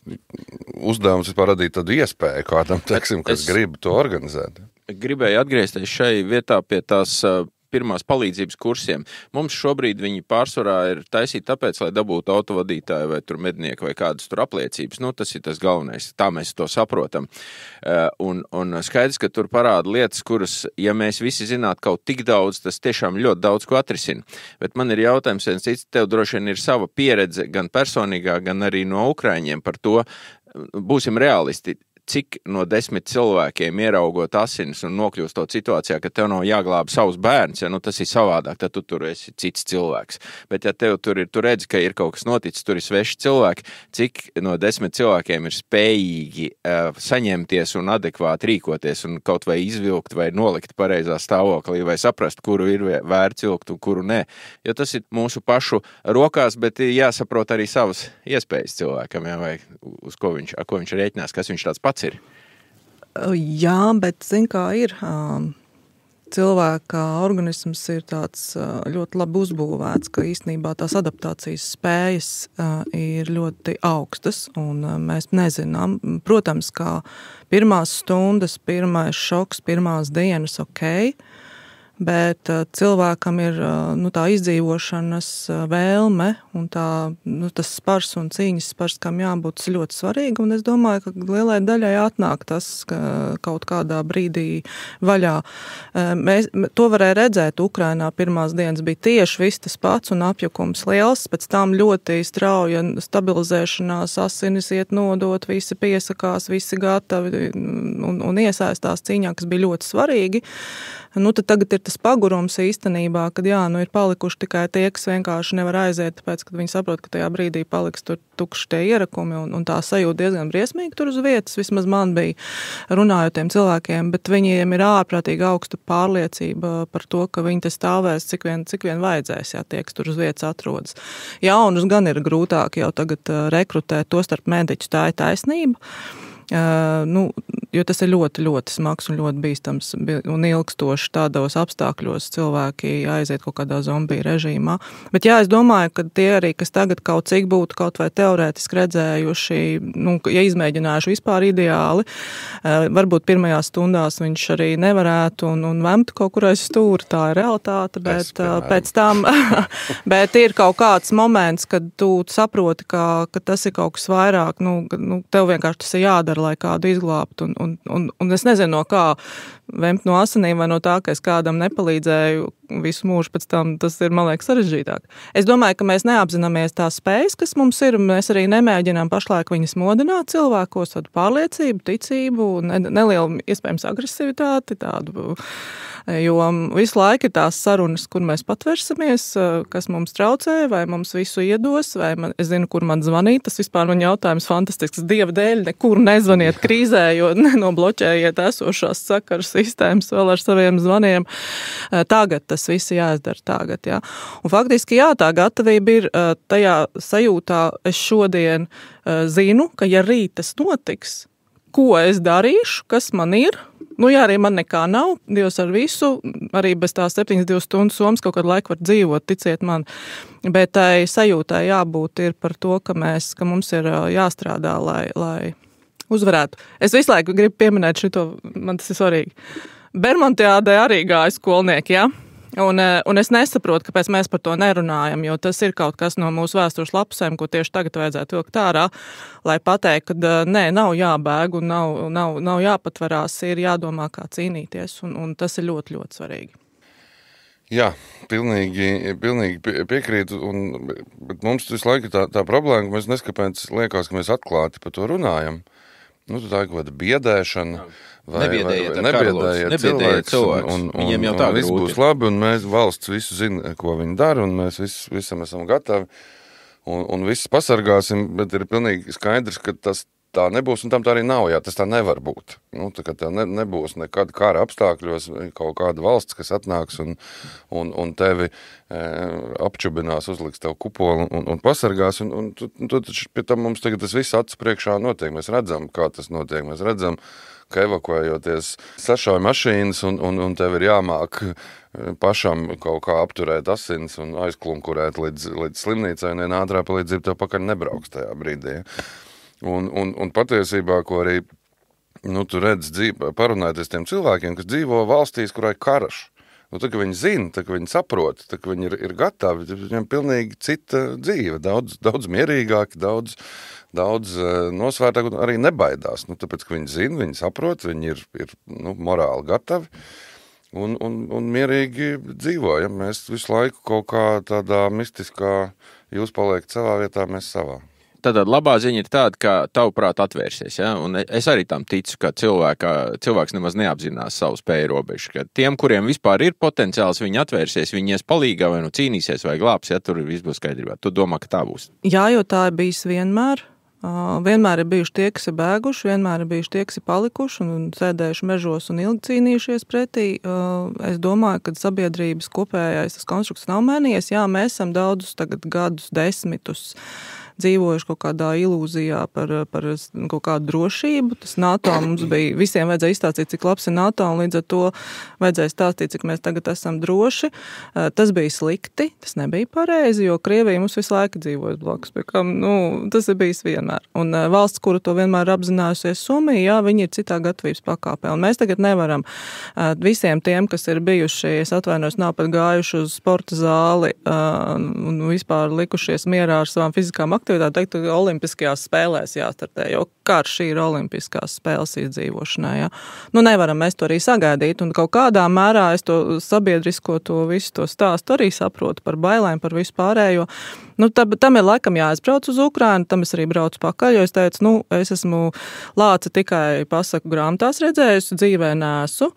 uzdevums vispār radīt tādu iespēju kādam, kas grib to organizēt. Gribēju atgriezties šai vietā pie tās pirmās palīdzības kursiem. Mums šobrīd viņi pārsvarā ir taisīti tāpēc, lai dabūtu autovadītāju vai tur mednieku vai kādas tur apliecības. Tas ir tas galvenais. Tā mēs to saprotam. Un skaidrs, ka tur parāda lietas, kuras, ja mēs visi zinātu kaut tik daudz, tas tiešām ļoti daudz ko atrisina. Bet man ir jautājums, viens cits, tev droši vien ir sava pieredze gan personīgā, gan arī no Ukraiņiem par to, būsim realisti. cik no 10 cilvēkiem ieraugot asinis un nokļūst to situācijā, ka tev nav jāglāba savus bērns, ja tas ir savādāk, tad tu tur esi cits cilvēks. Bet ja tev tu redzi, ka ir kaut kas noticis, tur ir sveši cilvēki, cik no 10 cilvēkiem ir spējīgi saņemties un adekvāti rīkoties un kaut vai izvilkt vai nolikt pareizā stāvoklī vai saprast, kuru ir vērts vilkt un kuru nē. Jo tas ir mūsu pašu rokās, bet jāsaprot arī savas iespējas cilvēkam, vai ar ko viņš rēķinās, kas viņš tāds pats ir. Jā, bet zin kā ir, cilvēka organisms ir tāds ļoti labi uzbūvēts, ka īstenībā tās adaptācijas spējas ir ļoti augstas un mēs nezinām. Protams, kā pirmās stundas, pirmais šoks, pirmās dienas ok, bet cilvēkam ir tā izdzīvošanas vēlme un tas spars un cīņas spars, kam jābūt ļoti svarīgi, un es domāju, ka lielai daļai atnāk tas kaut kādā brīdī vaļā. To varēja redzēt Ukrainā pirmās dienas bija tieši viss tas pats un apjukums liels, pēc tam ļoti strauja stabilizēšanās, asinis iet nodot, visi piesakās, visi gatavi un iesaistās cīņā, kas bija ļoti svarīgi. Tad tagad ir tas pagurums īstenībā, kad ir palikuši tikai tie, kas vienkārši nevar aiziet, tāpēc, kad viņi saprot, ka tajā brīdī paliks tur tukši tie ierakumi un tā sajūta diezgan briesmīgi tur uz vietas, vismaz man bija runājot tiem cilvēkiem, bet viņiem ir ārprātīgi augsta pārliecība par to, ka viņi te stāvēs, cik vien vajadzēs, tie, kas tur uz vietas atrodas. Jaunus gan ir grūtāk jau tagad rekrutēt, to starp mediķus, tā ir taisnība. Jo tas ir ļoti, ļoti smags un ļoti bīstams un ilgstoši tādos apstākļos cilvēki aiziet kaut kādā zombiju režīmā. Bet es domāju, ka tie arī, kas tagad kaut cik būtu kaut vai teorētiski redzējuši, ja izmēģinājuši vispār ideāli, varbūt pirmajās stundās viņš arī nevarētu un vemtu kaut kur aiz stūri, tā ir realitāte, bet pēc tam, bet ir kaut kāds moments, kad tu saproti, ka tas ir kaut kas vairāk, tev vienkārši tas ir jādara, lai kādu izglābtu. Un es nezinu, no kā vemt no asinīm vai no tā, ka es kādam nepalīdzēju visu mūžu pēc tam, tas ir, man liekas, sarežģītāk. Es domāju, ka mēs neapzināmies tās spējas, kas mums ir, mēs arī nemēģinām pašlaik viņas modināt cilvēkos, tādu pārliecību, ticību, nelielu, iespējams, agresivitāti, tādu, jo visu laiku ir tās sarunas, kur mēs patversamies, kas mums traucē, vai mums visu iedos, vai es zinu, kur man zvanīt, tas vispār man jautājums fantastisks, Dieva dēļ, nekur nezvaniet krīzē, jo nenobloķējiet esošās sakaru sistēmas vēl ar saviem zvaniem. Tagad tas viss jāizdara tagad, Un faktiski, tā gatavība ir tajā sajūtā, es šodien zinu, ka ja rīt tas notiks, ko es darīšu, kas man ir, ja arī man nekā nav, Dievs ar visu, arī bez tās 72 stundu somas kaut kādu laiku var dzīvot, ticiet man, bet tai sajūtai jābūt ir par to, ka mums ir jāstrādā, lai uzvarētu. Es visu laiku gribu pieminēt šito, man tas ir svarīgi. Bermontiādē arī gāja skolnieki, Un es nesaprotu, kāpēc mēs par to nerunājam, jo tas ir kaut kas no mūsu vēstures lapusēm, ko tieši tagad vajadzētu vilkt ārā, lai pateikt, ka nav jābēg un nav jāpatvarās, ir jādomā, kā cīnīties, un tas ir ļoti, ļoti svarīgi. Jā, pilnīgi piekrītu, bet mums visu laiku tā problēma, ka mēs neskapēc liekas, ka mēs atklāti par to runājam. Tā ir kaut kāda biedēšana. Nebiedējiet cilvēks. Viņiem jau tā viss būs labi, un mēs valsts visu zina, ko viņi dara, un mēs visam esam gatavi, un viss pasargāsim, bet ir pilnīgi skaidrs, ka tas tā nebūs, un tam tā arī nav, tas tā nevar būt. Tā nebūs nekad kara apstākļos kaut kāda valsts, kas atnāks un tevi apčubinās, uzliks tev kupolu un pasargās, un pie tam mums tagad tas viss acis priekšā notiek. Mēs redzam, kā tas notiek. Mēs redzam, ka evakuējoties sašauj mašīnas, un tev ir jāmāk pašam kaut kā apturēt asins un aizklunkurēt līdz slimnīcai, un ātrā palīdzība tev pakaļ nebrauks tajā brīdī. Un patiesībā, ko arī tu redzi parunāties tiem cilvēkiem, kas dzīvo valstīs, kurā ir karš. Tā, ka viņi zina, tā, ka viņi saprot, tā, ka viņi ir gatavi, viņiem pilnīgi cita dzīve, daudz mierīgāki, daudz nosvērtāk un arī nebaidās. Tāpēc, ka viņi zina, viņi saprot, viņi ir morāli gatavi un mierīgi dzīvo. Mēs visu laiku kaut kā tādā mistiskā, jūs paliekat savā vietā, mēs savā. Tad labā ziņa ir tāda, ka tavuprāt atvērsies, ja? Un es arī tam ticu, ka cilvēks nemaz neapzinās savu spēju robežu, ka tiem, kuriem vispār ir potenciāls, viņi atvērsies, viņi ies palīgā vai nu cīnīsies vai glābs, ja tur viss būs skaidrībā. Tu domā, ka tā būs? Jā, jo tā ir bijis vienmēr. Vienmēr ir bijuši tie, kas ir bēguši, vienmēr ir bijuši tie, kas ir palikuši un sēdējuši mežos un ilgi cīnījušies pretī. Es domāju, ka sabiedrības kopējais tas konstrukts nav mainījies. Jā, mēs esam daudzus tagad gadus, desmitus dzīvojuši kaut kādā ilūzijā par kaut kādu drošību. Tas NATO mums bija, visiem vajadzēja izstāstīt, cik labs ir NATO, un līdz ar to vajadzēja stāstīt, cik mēs tagad esam droši. Tas bija slikti, tas nebija pareizi, jo Krievija mums visu laiku dzīvojas blakus, pie kam, tas ir bijis vienmēr. Un valsts, kura to vienmēr apzinājusies, Somija, jā, viņi ir citā gatavības pakāpē. Un mēs tagad nevaram visiem tiem, kas ir bijuši, es atvainojos, nav pat gājuši uz sporta zāli un vispār likušies mierā ar savām fizikām aktivitātēm, teikt, ka olimpiskajās spēlēs jāstartē, jo karš ir olimpiskās spēles izdzīvošanai. Ja? Nevaram mēs to arī sagaidīt, un kaut kādā mērā es to sabiedrisko, to visu to stāstu arī saprotu par bailēm, par visu pārējo. Tam ir laikam jāaizbrauc uz Ukrainu, tam es arī braucu pakaļ, jo es teicu, es esmu lāci tikai pasaku grāmatās redzējusi, dzīvē nesu.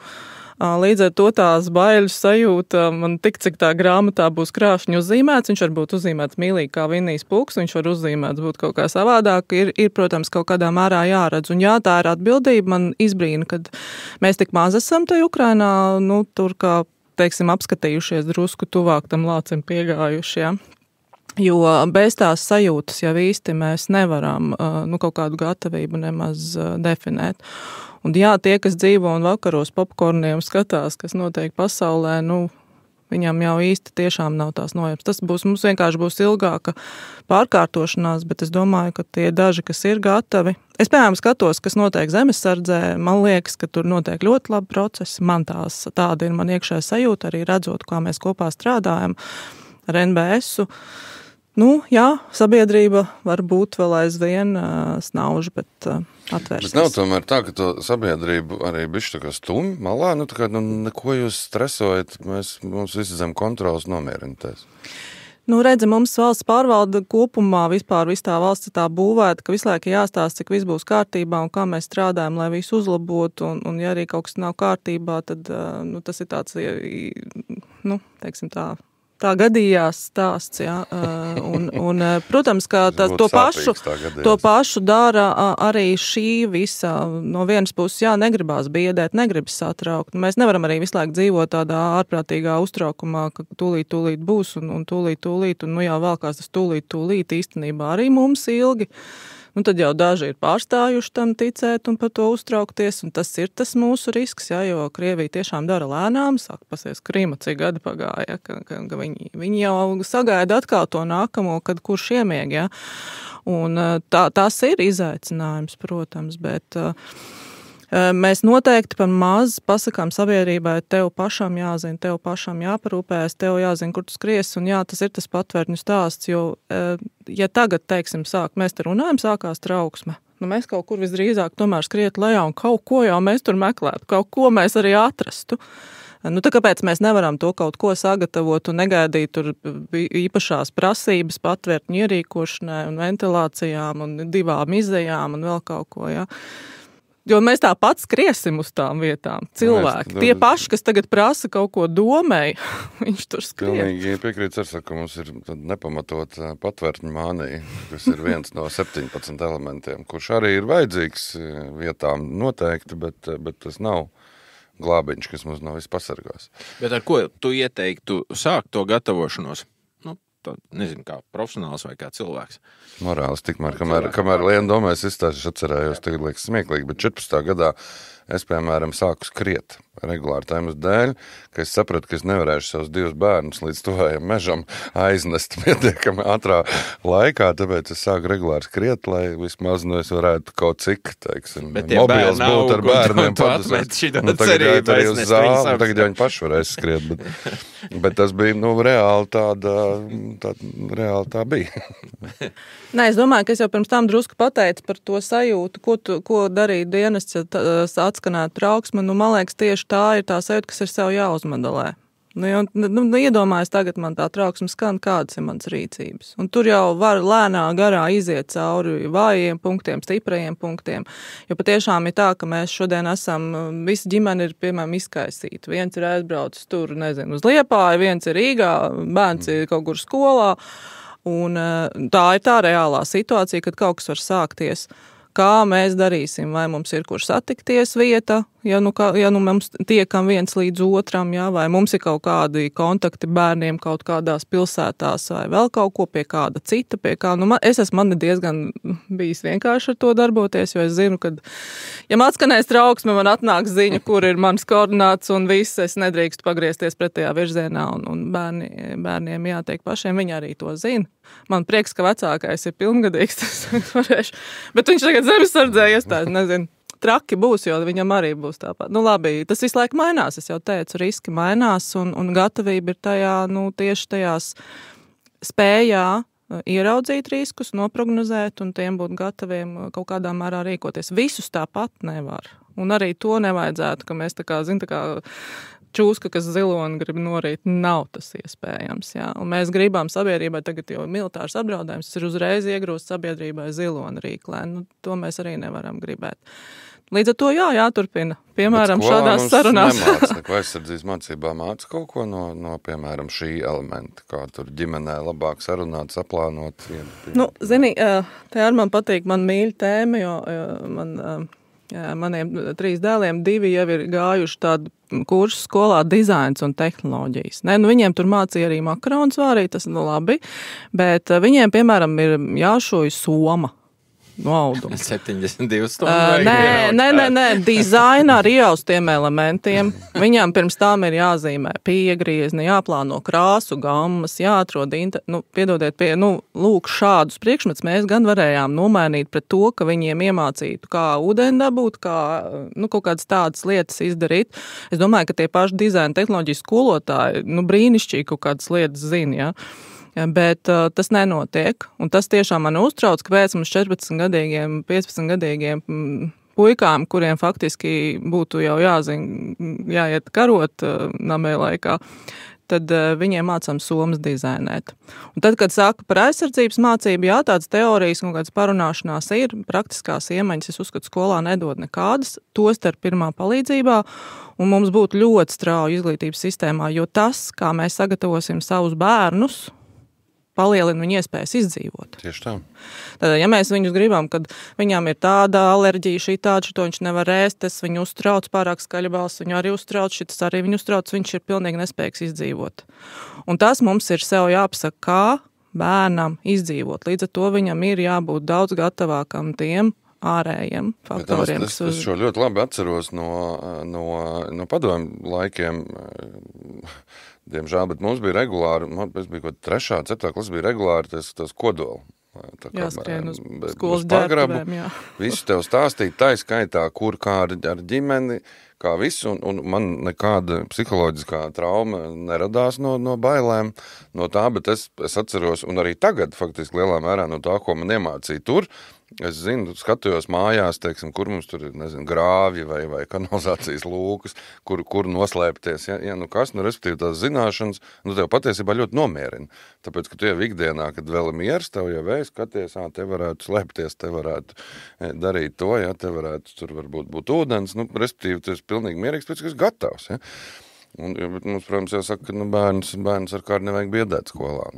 Līdz ar to tās baiļu sajūta, man tik cik tā grāmatā būs krāšņi uzzīmēts, viņš var būt uzzīmēts mīlīgi kā Vinnijs Pūks, viņš var uzzīmēts būt kaut kā savādāk, ir, protams, kaut kādā mērā jāredz. Un jā, tā ir atbildība, man izbrīna, kad mēs tik maz esam tajā Ukrainā, tur kā, teiksim, apskatījušies drusku tuvāk tam lācim piegājuši, ja. Jo bez tās sajūtas jau īsti mēs nevaram kaut kādu gatavību nemaz definēt. Un jā, tie, kas dzīvo un vakaros popkorniem skatās, kas notiek pasaulē, viņam jau īsti tiešām nav tās nojautas. Tas mums vienkārši būs ilgāka pārkārtošanās, bet es domāju, ka tie daži, kas ir gatavi. Es, piemēram, skatos, kas notiek zemesardzē, man liekas, ka tur notiek ļoti labi procesi. Man tāda ir man iekšējā sajūta, arī redzot, kā mēs kopā strādājam ar NBS-u. Jā, sabiedrība var būt vēl aizvien snauža, bet atvērsies. Bet nav tomēr tā, ka to sabiedrību arī bišķi tā kā stumj malā, neko jūs stresojat, mums visi zem kontrolas nomierinties. Redzi, mums valsts pārvalda kopumā vispār viss tā valsts ir tā būvēta, ka visu laiku jāstāsta, cik viss būs kārtībā un kā mēs strādājam, lai visu uzlabotu, un ja arī kaut kas nav kārtībā, tad tas ir tāds, teiksim tā gadījās stāsts, jā. Un protams, ka to pašu dara arī šī visa, no vienas puses, jā, negribās biedēt, negribas satraukt. Mēs nevaram arī visu laiku dzīvot tādā ārprātīgā uztraukumā, ka tūlīt būs un tūlīt, un jau vēlkās tas tūlīt īstenībā arī mums ilgi. Tad jau daži ir pārstājuši tam ticēt un par to uztraukties, un tas ir tas mūsu risks, ja, jo Krievija tiešām dara lēnām, saka, pasies Krima, cik gadi pagāja, ka viņi jau sagaida atkal to nākamo, kad kurš iemieg, ja. Un tas ir izaicinājums, protams, bet mēs noteikti par maz pasakām sabiedrībai, tev pašam jāzina, tev pašam jāparūpējas, tev jāzina, kur tu skries, un jā, tas ir tas patvērtņu stāsts, jo, ja tagad, teiksim, mēs te runājam, sākās trauksme, mēs kaut kur visdrīzāk tomēr skriet lejā, un kaut ko jau mēs tur meklētu, kaut ko mēs arī atrastu. Tā kāpēc mēs nevaram to kaut ko sagatavot un negaidīt tur īpašās prasības patvērtņu ierīkošanai un ventilācijām un 2 izejām un vēl kaut ko, jā. Jo mēs tāpat skriesim uz tām vietām. Cilvēki, tie paši, kas tagad prasa kaut ko domai, viņš tur skrien. Pilnīgi piekrīts ar saku, ka mums ir nepamatot patvērtņu mānija, kas ir viens no 17 elementiem, kurš arī ir vajadzīgs vietām noteikti, bet tas nav glābiņš, kas mums nav viss pasargās. Bet ar ko tu ieteiktu sākt to gatavošanos? Nezinu, kā profesionāls vai kā cilvēks. Morāls, tikmēr, kamēr Liena domājas izstāžu, atcerējos, tagad liekas smieklīgi, bet 14. gadā es, piemēram, sāku skriet regulāri taimas dēļ, ka es sapratu, ka es nevarēšu savus 2 bērnus līdz tuvējam mežam aiznest pietiekami ātrā laikā, tāpēc es sāku regulāri skriet, lai vismaz es varētu kaut cik, teiksim, mobils būt ar bērniem. Tagad arī uz zāli, tagad jau viņi paši varēs skriet, bet tas bija, reāli tā bija. Nē, es domāju, ka es jau pirms tam drusku pateicu par to sajūtu, ko darīt dienests, ja atskanētu trauksme. Man liekas, tieši tā ir tā sajūta, kas ir sev jāuzmedalē. Iedomājies tagad man tā trauksme skan, kādas ir mans rīcības. Un tur jau var lēnā garā iziet cauri vājiem punktiem, stiprajiem punktiem. Jo patiešām ir tā, ka mēs šodien esam, visa ģimene ir, piemēram, izkaisīta. Viens ir aizbraucis tur, nezinu, uz Liepāju, viens ir Rīgā, bērns ir kaut kur skolā. Un tā ir tā reālā situācija, kad kaut kas var sākties. Kā mēs darīsim, vai mums ir kur satikties vieta, ja mums tiekam viens līdz otram, vai mums ir kaut kādi kontakti bērniem kaut kādās pilsētās, vai vēl kaut ko pie kāda cita, man ir diezgan bijis vienkārši ar to darboties, jo es zinu, ka, ja man atskanēs trauksme, man atnāks ziņa, kur ir manas koordināts un viss, es nedrīkstu pagriezties pretējā virzienā, un bērniem jātiek pašiem, viņi arī to zina. Man prieks, ka vecākais ir pilngadīgs, tas varēšu, bet viņš tagad zemesardzē iestājas, nezinu. Traki būs, jo viņam arī būs tāpat. Labi, tas visu laiku mainās, es jau teicu, riski mainās un gatavība ir tajā, tieši tajās spējā ieraudzīt riskus, noprognozēt un tiem būt gataviem kaut kādā mērā rīkoties. Visus tāpat nevar. Un arī to nevajadzētu, ka mēs tā kā čūska, kas ziloni grib norīt, nav tas iespējams. Jā. Un mēs gribam sabiedrībai, tagad jau militārs apdraudējums, tas ir uzreiz iegrūst sabiedrībai ziloni rīklē. To mēs arī nevaram gribēt. Līdz ar to jāturpina. Piemēram, šādās sarunās. Ko aizsardzības mācībā māca kaut ko no piemēram, šī elementa, kā tur ģimenē labāk sarunāt, saplānot? Zini, te ar man patīk, man mīļa tēma, jo maniem 3 dēliem 2 jau ir gājuši tādu kursu skolā dizains un tehnoloģijas. Viņiem tur mācīja arī makarons vārīt, tas labi, bet viņiem, piemēram, ir jāšoja soma. No auduma. 72 stundu. Nē, dizaina ar ieaustiem elementiem. Viņam pirms tām ir jāzīmē piegriezni, jāplāno krāsu gammas, jāatrod, lūk, šādus priekšmets mēs gan varējām nomainīt pret to, ka viņiem iemācītu, kā ūdeni dabūt, kā, kaut kādas tādas lietas izdarīt. Es domāju, ka tie paši dizaina tehnoloģijas skolotāji, brīnišķīgi kaut kādas lietas zina, ja. Bet tas nenotiek, un tas tiešām man uztrauc, ka pēc mums 14-gadīgiem, 15-gadīgiem puikām, kuriem faktiski būtu jau jāiet karot namē laikā, tad viņiem mācām somas dizainēt. Un tad, kad saka par aizsardzības mācību, tādas teorijas un kādas parunāšanās ir, praktiskās iemaņas, es uzskatu, skolā nedod nekādas, tostarp pirmā palīdzībā, un mums būtu ļoti strauja izglītības sistēmā, jo tas, kā mēs sagatavosim savus bērnus, palielina viņu iespējas izdzīvot. Tieši tā. Tad, ja mēs viņus gribam, kad viņam ir tāda alerģija, šito viņš nevar ēst, tas viņu uztrauc pārāk skaļa balss, viņu arī uztrauc, šitas arī viņu uztrauc, viņš ir pilnīgi nespējīgs izdzīvot. Un tas mums ir sev jāpasaka, kā bērnam izdzīvot. Līdz ar to viņam ir jābūt daudz gatavākam tiem ārējiem faktoriem. Es šo ļoti labi atceros no padomju laikiem. Diemžēl, bet mums bija regulāri, es biju kaut 3. 4. klasa, bija regulāri tas kodoli. Jāskrien uz skolas ģērbtuvēm, jā. Visu tev stāstīt, tā skaitā, kur kā ar ģimeni, kā visu, un man nekāda psiholoģiskā trauma neradās no bailēm, no tā, bet es atceros, un arī tagad faktiski lielā mērā no tā, ko man iemācīja tur, es zinu, skatījos mājās, teiksim, kur mums tur ir, grāvji vai kanalizācijas lūkas, kur noslēpties, respektīvi tās zināšanas, tev patiesībā ļoti nomierina. Tāpēc, ka tu jau ikdienā, kad vēl ir miers, tev jau skaties, te varētu slēpties, te varētu darīt to, te varētu tur varbūt būt ūdens, respektīvi, tu esi pilnīgi mierīgs, pēc, ka esi gatavs, Un, mums, protams, jāsaka, ka bērns ar kādu nevajag biedēt skolā.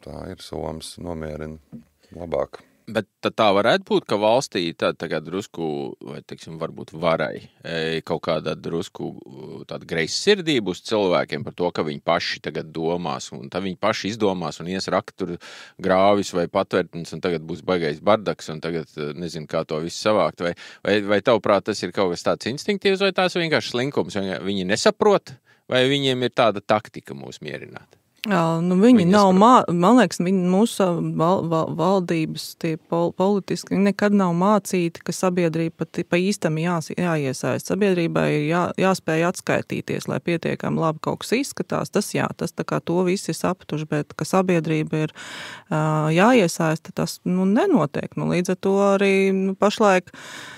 Tā ir somas, nomierina labāk. Bet tā varētu būt, ka valstī tagad drusku, vai teiksim, varbūt varai kaut kāda drusku tāda greizsirdība uz cilvēkiem par to, ka viņi paši tagad domās, un tad viņi paši izdomās un ies rakt tur grāvis vai patvērtnes, un tagad būs baigais bardaks, un tagad nezinu, kā to visu savākt. Vai tavuprāt, tas ir kaut kas tāds instinktīvs, vai tās vienkārši slinkums, vai viņi nesaprot, vai viņiem ir tāda taktika mūs mierināt? Viņi nav, man liekas, mūsu valdības tie politiski nekad nav mācīti, ka sabiedrība pa īstam jāiesaist. Sabiedrībai ir jāspēj atskaitīties, lai pietiekami labi kaut kas izskatās. Tas tā kā to visi ir sapratuši, bet ka sabiedrība ir jāiesaista, tas nenotiek. Līdz ar to arī pašlaik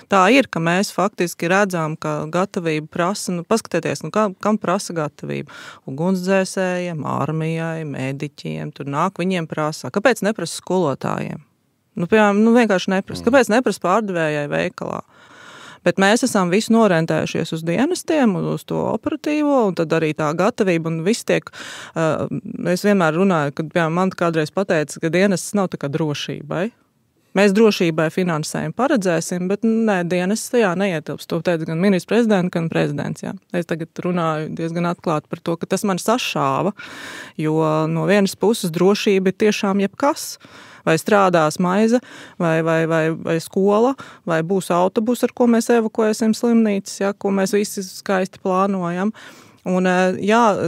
tā ir, ka mēs faktiski redzam, ka gatavība prasa, paskatieties, kam prasa gatavība? Ugunsdzēsējiem, armijai, mediķiem, tur nāk, viņiem prasa. Kāpēc neprasa skolotājiem? Piemēram, vienkārši neprasa. Kāpēc neprasa pārdevējai veikalā? Bet mēs esam visu norentējušies uz dienestiem, uz to operatīvo, un tad arī tā gatavība, un viss tiek, es vienmēr runāju, kad, piemēram, man kādreiz pateica, ka dienests nav tā kā drošībai. Mēs drošībai finansējumu paredzēsim, bet dienas tajā neietilps. To teica gan ministrs prezidents, gan prezidents. Jā. Es tagad runāju diezgan atklāti par to, ka tas man sašāva, jo no vienas puses drošība ir tiešām jebkas. Vai strādās maize, vai skola, vai būs autobus, ar ko mēs evakuēsim slimnīcas, ja, ko mēs visi skaisti plānojam. Un,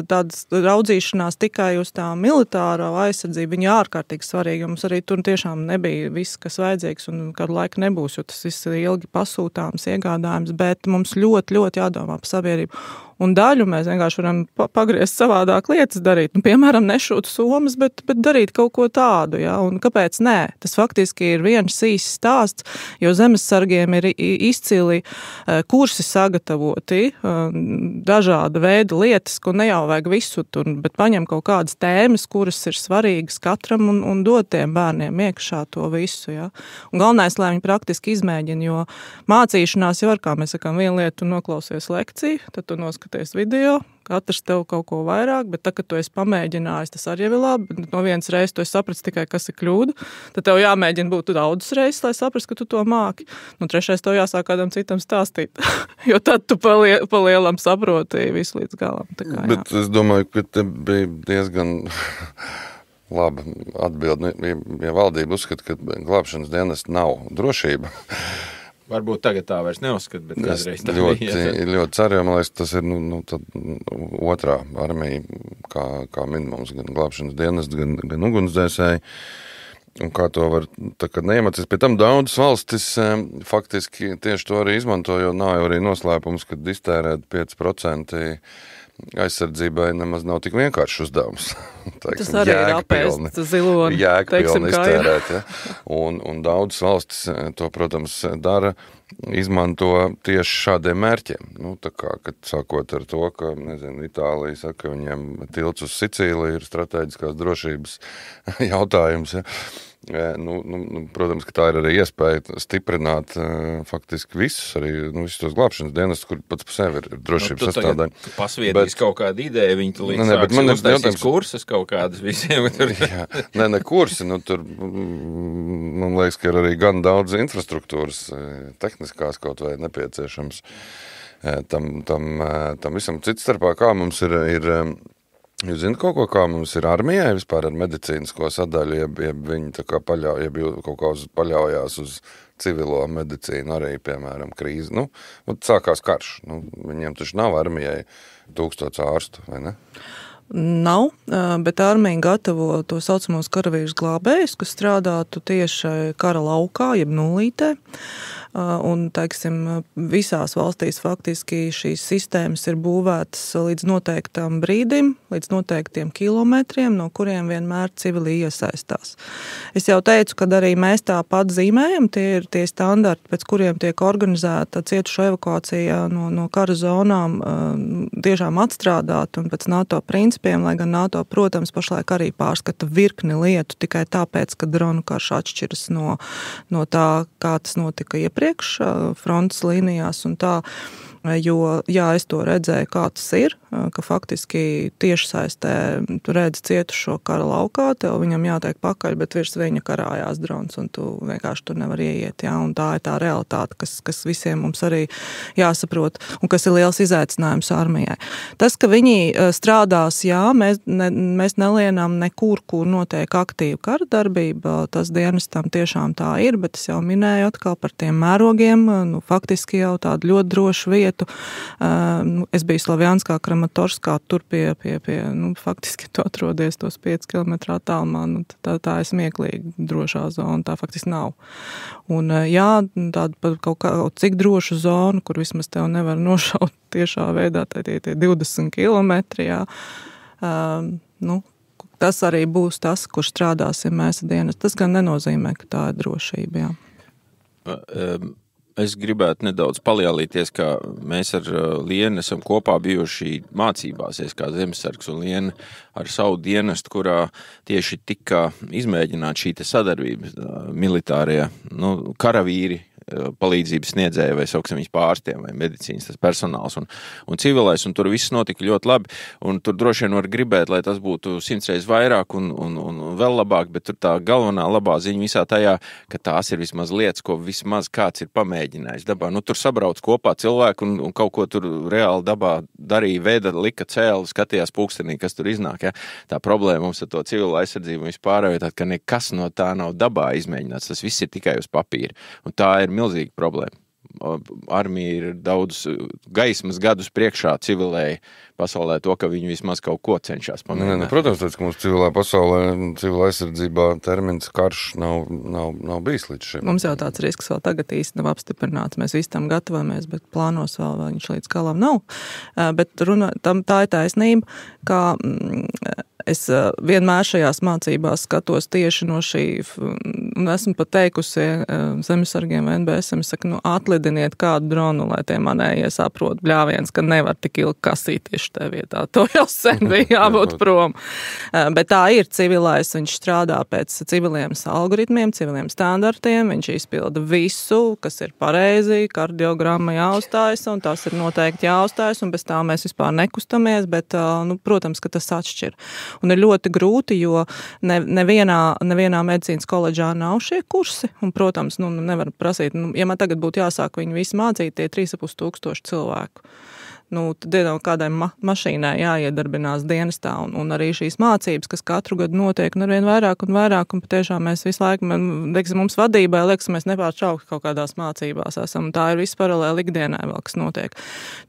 tādas raudzīšanās tikai uz tā militāro aizsardzību, viņa ārkārtīgi svarīga. Mums arī tur tiešām nebija viss, kas vajadzīgs, un kādu laiku nebūs, jo tas viss ir ilgi pasūtāms, iegādājums, bet mums ļoti, ļoti jādomā par sabiedrību. Un daļu mēs vienkārši varam pagriezt savādāk lietas darīt. Piemēram, nešūt somas, bet darīt kaut ko tādu. Ja? Un kāpēc nē? Tas faktiski ir viens īsts stāsts, jo zemesargiem ir izcili kursi sagatavoti, dažāda veida lietas, ko ne jau vajag visu, bet paņem kaut kādas tēmas, kuras ir svarīgas katram un dot tiem bērniem iekšā to visu. Ja? Un galvenais, lai viņi praktiski izmēģina, jo mācīšanās jau var, kā mēs sakām, viena lieta, tu noklausies lekciju, tad tu noskaties video, katrs tev kaut ko vairāk, bet tad, kad tu esi pamēģinājis, tas arī jau ir labi, bet no vienas reizes tu esi sapratis tikai, kas ir kļūda, tad tev jāmēģina būt daudzas reizes, lai saprast, ka tu to māki. No trešais tev jāsāk kādam citam stāstīt, jo tad tu palielam saproti visu līdz galam. Tā kā, bet es domāju, ka te bija diezgan laba atbilde, ja valdība uzskata, ka glābšanas dienas nav drošība. Varbūt tagad tā vairs neuzskata, bet kādreiz tā bija. Ļoti ceru, jo man liekas, tas ir tad otrā armija, kā min mums gan glābšanas dienas, gan ugunsdzēsēji. Un kā to var neiemācīties. Pie tam daudzas valstis faktiski tieši to arī izmanto, jo nav arī noslēpums, kad iztērēt 5% aizsardzībai nemaz nav tik vienkāršs uzdevums. Tas arī ir apēst ziloni. Jēgpilni iztērēt. Ja? Un daudzas valstis to, protams, dara, izmanto tieši šādiem mērķiem. Tā kā, kad sākot ar to, ka, Itālija saka, ka viņiem tilts uz Sicīliju ir strateģiskās drošības jautājums, ja? Protams, ka tā ir arī iespēja stiprināt faktiski visus, arī visus tos glābšanas dienas, kur pats par sevi ir drošības sastāvdaļa. Tu pasviedīs kaut kādu ideju, viņi tu līdz sāks uztaisīs kursus kaut kādas visiem. Ne kursi, tur, man liekas, ka ir arī gan daudz infrastruktūras, tehniskās kaut vai nepieciešams tam visam. Cits starpā, kā mums ir jūs zināt kaut ko, kā mums ir armijai vispār ar medicīnisko sadaļu, ja viņi tā kā kaut kā paļaujās uz civilo medicīnu arī, piemēram, krīzi. Sākās karš. Viņiem taču nav armijai 1000 ārstu, vai ne? Nav, bet armija gatavo to saucamos karavīrus glābējus, kas strādātu tieši kara laukā, jeb nulītē. Un, teiksim, visās valstīs faktiski šīs sistēmas ir būvētas līdz noteiktam brīdim, līdz noteiktiem kilometriem, no kuriem vienmēr civili iesaistās. Es jau teicu, ka arī mēs tāpat zīmējam, tie ir tie standarti, pēc kuriem tiek organizēta cietušu evakuācija no kara zonām, tiešām atstrādāt un pēc NATO principiem, lai gan NATO, protams, pašlaik arī pārskata virkni lietu tikai tāpēc, ka dronu karš atšķiras no tā, kā tas notika iepriekš frontes līnijās un tā, jo, jā, es to redzēju, kā tas ir, ka faktiski tiešsaistē tu redzi cietušo kara laukā, tev viņam jātiek pakaļ, bet virs viņa karājās drons, un tu vienkārši tur nevar ieiet, jā, un tā ir tā realitāte, kas visiem mums arī jāsaprot, un kas ir liels izaicinājums armijai. Tas, ka viņi strādās, jā, mēs nelienām nekur, kur notiek aktīva kara darbība, tas dienestam tiešām tā ir, bet es jau minēju atkal par tiem mērogiem, faktiski jau tāda ļoti droša vieta, vietu. Es biju Slavjanskā, Kramatorskā, tur pie faktiski tu atrodies tos 5 kilometru attālumā, tā ir smieklīgi drošā zona, tā faktiski nav. Un jā, tāda pat kaut cik drošu zonu, kur vismaz tev nevar nošaut tiešā veidā, tie 20 kilometri, jā. Tas arī būs tas, kur strādāsim mēs dienas. Tas gan nenozīmē, ka tā ir drošība, jā. Es gribētu nedaudz palielīties, ka mēs ar Lienu esam kopā bijuši mācībās, kā zemesargs un Liena ar savu dienestu, kurā tieši tika izmēģināt šī sadarbība militārie, karavīri, palīdzības sniedzēja vai sauksim viņus pārstiem vai medicīnas tas personāls un civilais, un tur viss notika ļoti labi, un tur droši vien var gribēt, lai tas būtu 100 reizes vairāk un vēl labāk, bet tur tā galvenā labā ziņa visā tajā, ka tās ir vismaz lietas, ko vismaz kāds ir pamēģinājis dabā. Tur sabrauc kopā cilvēku un kaut ko tur reāli dabā darīja, veda, lika cēli, skatījās pulkstenī, kas tur iznāk. Ja? Tā problēma mums ar to civilu aizsardzību un vispārējo, ka nekas no tā nav dabā izmēģināts, tas viss ir tikai uz papīra, un tā ir milzīga problēma. Armija ir daudz gaismas gadus priekšā civilēji pasaulē to, ka viņi vismaz kaut ko cenšas pamēģināt. Protams, tāds, ka mums civilā pasaulē, civila aizsardzībā termins karš nav bijis līdz šim. Mums jau tāds risks vēl tagad īsti nav apstiprināts. Mēs visi tam gatavojamies, bet plānos vēl viņš līdz galam nav. Bet tā ir taisnība, ka es vienmēr šajās mācībās skatos tieši no šī, un esmu pat teikusi zemesargiem vai NBS, es saku, atlidiniet kādu dronu, lai tie manējie saprot bļāviens, ka nevar tik ilgi kasīt tieši tajā vietā. To jau sen bija jābūt prom. Bet tā ir civilais, viņš strādā pēc civiliem algoritmiem, civiliem standartiem, viņš izpilda visu, kas ir pareizi, kardiogramma jāuzstājas, un tas ir noteikti jāuzstājas, un bez tā mēs vispār nekustamies, bet, protams, ka tas atšķir. Un ir ļoti grūti, jo nevienā medicīnas koledžā nav šie kursi. Un, protams, nevar prasīt, ja man tagad būtu jāsāk viņu visi mācīt, tie 3500 cilvēku. Tad kādai mašīnai jāiedarbinās dienestā, un arī šīs mācības, kas katru gadu notiek, un arvien vairāk, un patiešām mēs visu laiku, mums vadībai liekas, mēs nepārtraukti kaut kādās mācībās esam, un tā ir viss paralēli ikdienai vēl, kas notiek.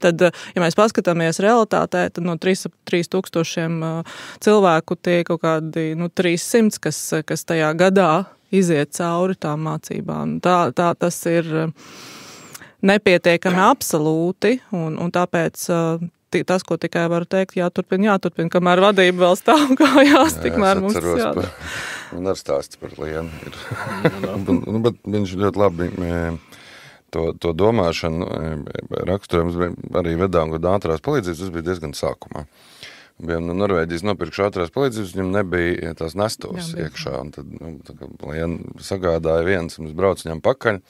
Tad, ja mēs paskatāmies realitātē, tad no 3000 cilvēku tie kaut kādi 300, kas tajā gadā iziet cauri tām mācībām. Tā tas ir nepietiekami absolūti, un tāpēc tas, ko tikai varu teikt, jāturpina, kamēr vadība vēl stāv kājās, tikmēr mums jādara. Man ar stāsts par Lienu ir. Bet viņš ļoti labi to domāšanu raksturojums arī vedām gadu ātrās palīdzības, tas bija diezgan sākumā. Bijām no Norvēģijas nopirkšu ātrās palīdzības, viņam nebija tās nestos iekšā, un tad Liena sagādāja viens, un mēs brauc viņam pakaļ.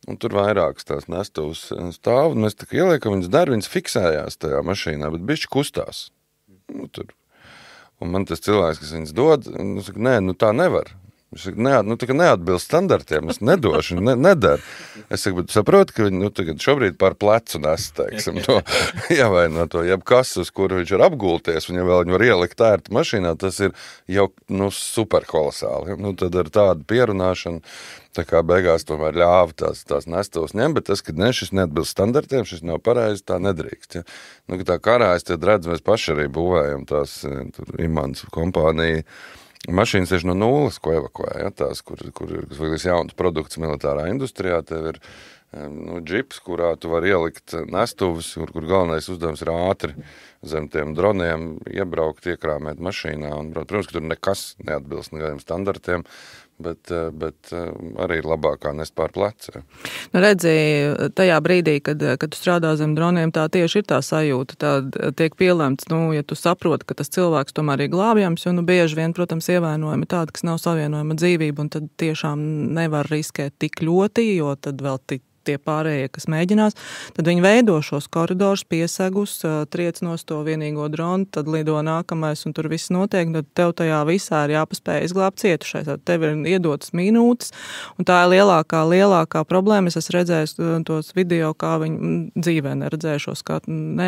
Un tur vairākas tās nestos stāv, un mēs tā kā ieliekam viņas dar, viņas fiksējās tajā mašīnā, bet bišķi kustās. Tur. Un man tas cilvēks, kas viņas dod, saka, nē, tā nevar. Viņš saka, tā kā neatbilst standartiem, es nedošu, nedara. Es saku, bet saprotu, ka viņi tagad šobrīd pār plecu nes, teiksim, to ievaino to, jebkas, uz kuru viņš var apgulties, un ja vēl viņu var ielikt ērti mašīnā, tas ir jau super kolosāli. Tad ar tādu pierunāšanu, tā kā beigās tomēr ļāva tās nestos ņem, bet tas, ka šis neatbilst standartiem, šis nav pareizi, tā nedrīkst. Ja? Tā karā es tad redzu, mēs paši arī būvējam tās Imants kompānija, mašīnas tieši no nulles, ko evakuē, ja? Tās, kur ir jauns produkts militārā industrijā, tev ir džips, kurā tu vari ielikt nestuvis, kur galvenais uzdevums ir ātri zem tiem droniem iebraukt, iekrāmēt mašīnā. Un, protams, ka tur nekas neatbilst nekādiem standartiem, bet arī ir labākā nest pār plecu. Redzi, tajā brīdī, kad tu strādā zem droniem, tā tieši ir tā sajūta. Tā tiek pielemts, ja tu saproti, ka tas cilvēks tomēr ir glābjams, jo bieži vien, protams, ievainojumi tādi, kas nav savienojama dzīvība, un tad tiešām nevar riskēt tik ļoti, jo tad vēl tie pārējie, kas mēģinās, tad viņi veido šos koridorus, piesegus, triec nos to vienīgo dronu, tad lido nākamais, un tur viss notiek, tad tev tajā visā ir jāpaspēj izglābt cietušais. Tad tev ir iedotas minūtes, un tā ir lielākā problēma. Es esmu redzējis tos video, kā viņi dzīvē neredzējušos,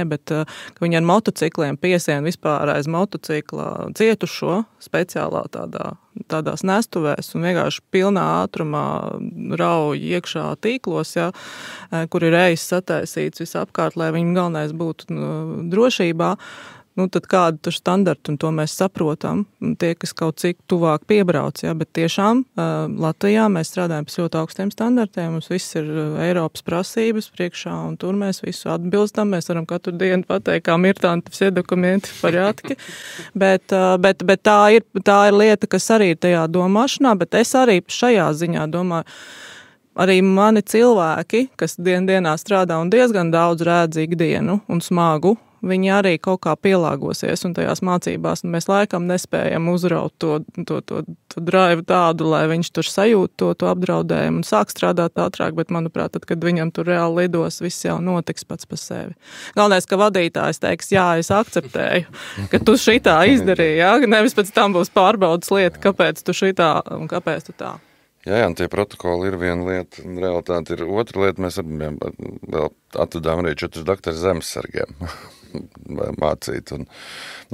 bet ka viņi ar motocikliem piesien vispār aiz motocikla cietušo speciālā tādā tādās nestuvēs un vienkārši pilnā ātrumā rauj iekšā tīklos, ja, kur ir reizes sataisīts visapkārt, lai viņam galvenais būtu drošībā. Tad kādu tur standartu, un to mēs saprotam, tie, kas kaut cik tuvāk piebrauc, ja, bet tiešām Latvijā mēs strādājam pēc ļoti augstiem standartiem, mums viss ir Eiropas prasības priekšā, un tur mēs visu atbilstam, mēs varam katru dienu pateikt, kā mirtanti visi dokumenti parjātki, bet tā ir lieta, kas arī ir tajā domāšanā, bet es arī šajā ziņā domāju, arī mani cilvēki, kas dienā strādā un diezgan daudz redz ikdienu un smagu, viņi arī kaut kā pielāgosies un tajās mācībās, un mēs laikam nespējam uzraut to drive tādu, lai viņš tur sajūt to apdraudējumu un sāk strādāt ātrāk, bet, manuprāt, tad, kad viņam tur reāli lidos, viss jau notiks pats par sevi. Galvenais, ka vadītājs teiks, jā, es akceptēju, ka tu šitā izdarīji, jā, nevis pēc tam būs pārbaudas lieta, kāpēc tu šitā un kāpēc tu tā. Jā, un tie protokoli ir viena lieta, un realitāte ir otra lieta. Mēs vēl atvedām arī 4 doktori zemesargiem mācīt. Un,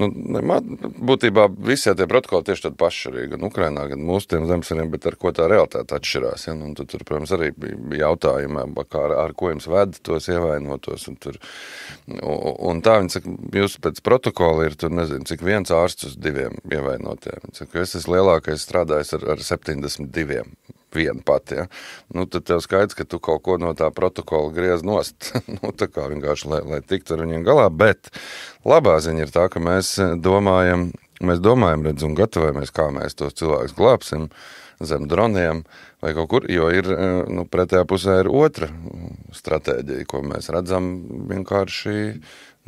būtībā visi tie protokoli tieši tādi paši arī, gan Ukrainā, gan mūsu tiem zemesargiem, bet ar ko tā realitāte atšķirās. Ja? Un tur, protams, arī bija jautājumi, ar ko jums ved tos ievainotos. Un tā viņi saka, jūs pēc protokola ir, tur nezinu, cik viens ārsts uz 2 ievainotiem. Viņi saka, es esmu lielākais strādājis ar 72. Viena pati, ja? Tad tev skaidrs, ka tu kaut ko no tā protokola griez nost. Tā kā vienkārši, lai tiktu ar viņiem galā, bet labā ziņa ir tā, ka mēs domājam, redz, un gatavojamies, kā mēs tos cilvēkus glābsim zem droniem vai kaut kur, jo ir, pretējā pusē ir otra stratēģija, ko mēs redzam vienkārši,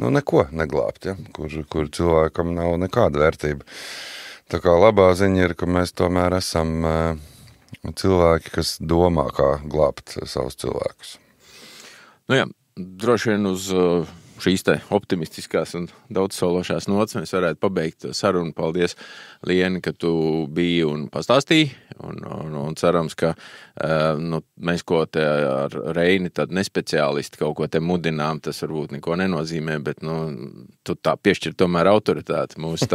neko neglābt, ja? kur cilvēkam nav nekāda vērtība. Tā kā labā ziņa ir, ka mēs tomēr esam cilvēki, kas domā, kā glābt savus cilvēkus. Jā, droši vien uz šīs te optimistiskās un daudzsološās nots mēs varētu pabeigt sarunu. Paldies, Lieni, ka tu biji un pastāstīji, un cerams, ka mēs ko te ar Reini tad nespeciālisti kaut ko te mudinām, tas varbūt neko nenozīmē, bet tu tā piešķir tomēr autoritāti mūsu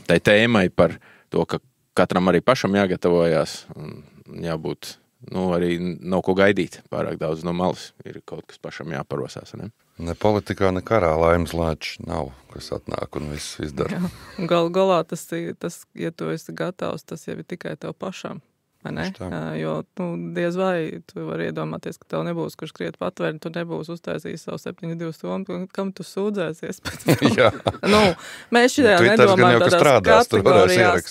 tai tēmai par to, ka katram arī pašam jāgatavojās un jābūt, arī nav ko gaidīt pārāk daudz no malas. Ir kaut kas pašam jāparosās, ne? Ne politikā, ne karā laimes lāči nav, kas atnāk un viss izdara. Galā tas, ja tu esi gatavs, tas jau ir tikai tev pašam. Jo diez vai tu vari iedomāties, ka tev nebūs, kurš skriet patvērt, tu nebūs uztaisījis savu 7.2 stundu, kam tu sūdzēsies pēc tam. Mēs šitā nedomājam tādās kategorijās,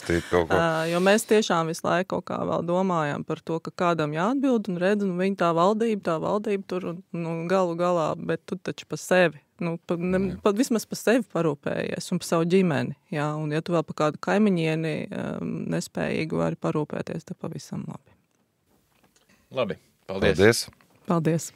jo mēs tiešām visu laiku kaut kā vēl domājam par to, ka kādam jāatbild un redz, un viņa tā valdība tur un galu galā, bet tu taču pa sevi. Vismaz par sevi parūpējies un par savu ģimeni. Jā, un ja tu vēl par kādu kaimiņieni nespējīgu vari parūpēties, tad pavisam labi. Labi, paldies. Paldies.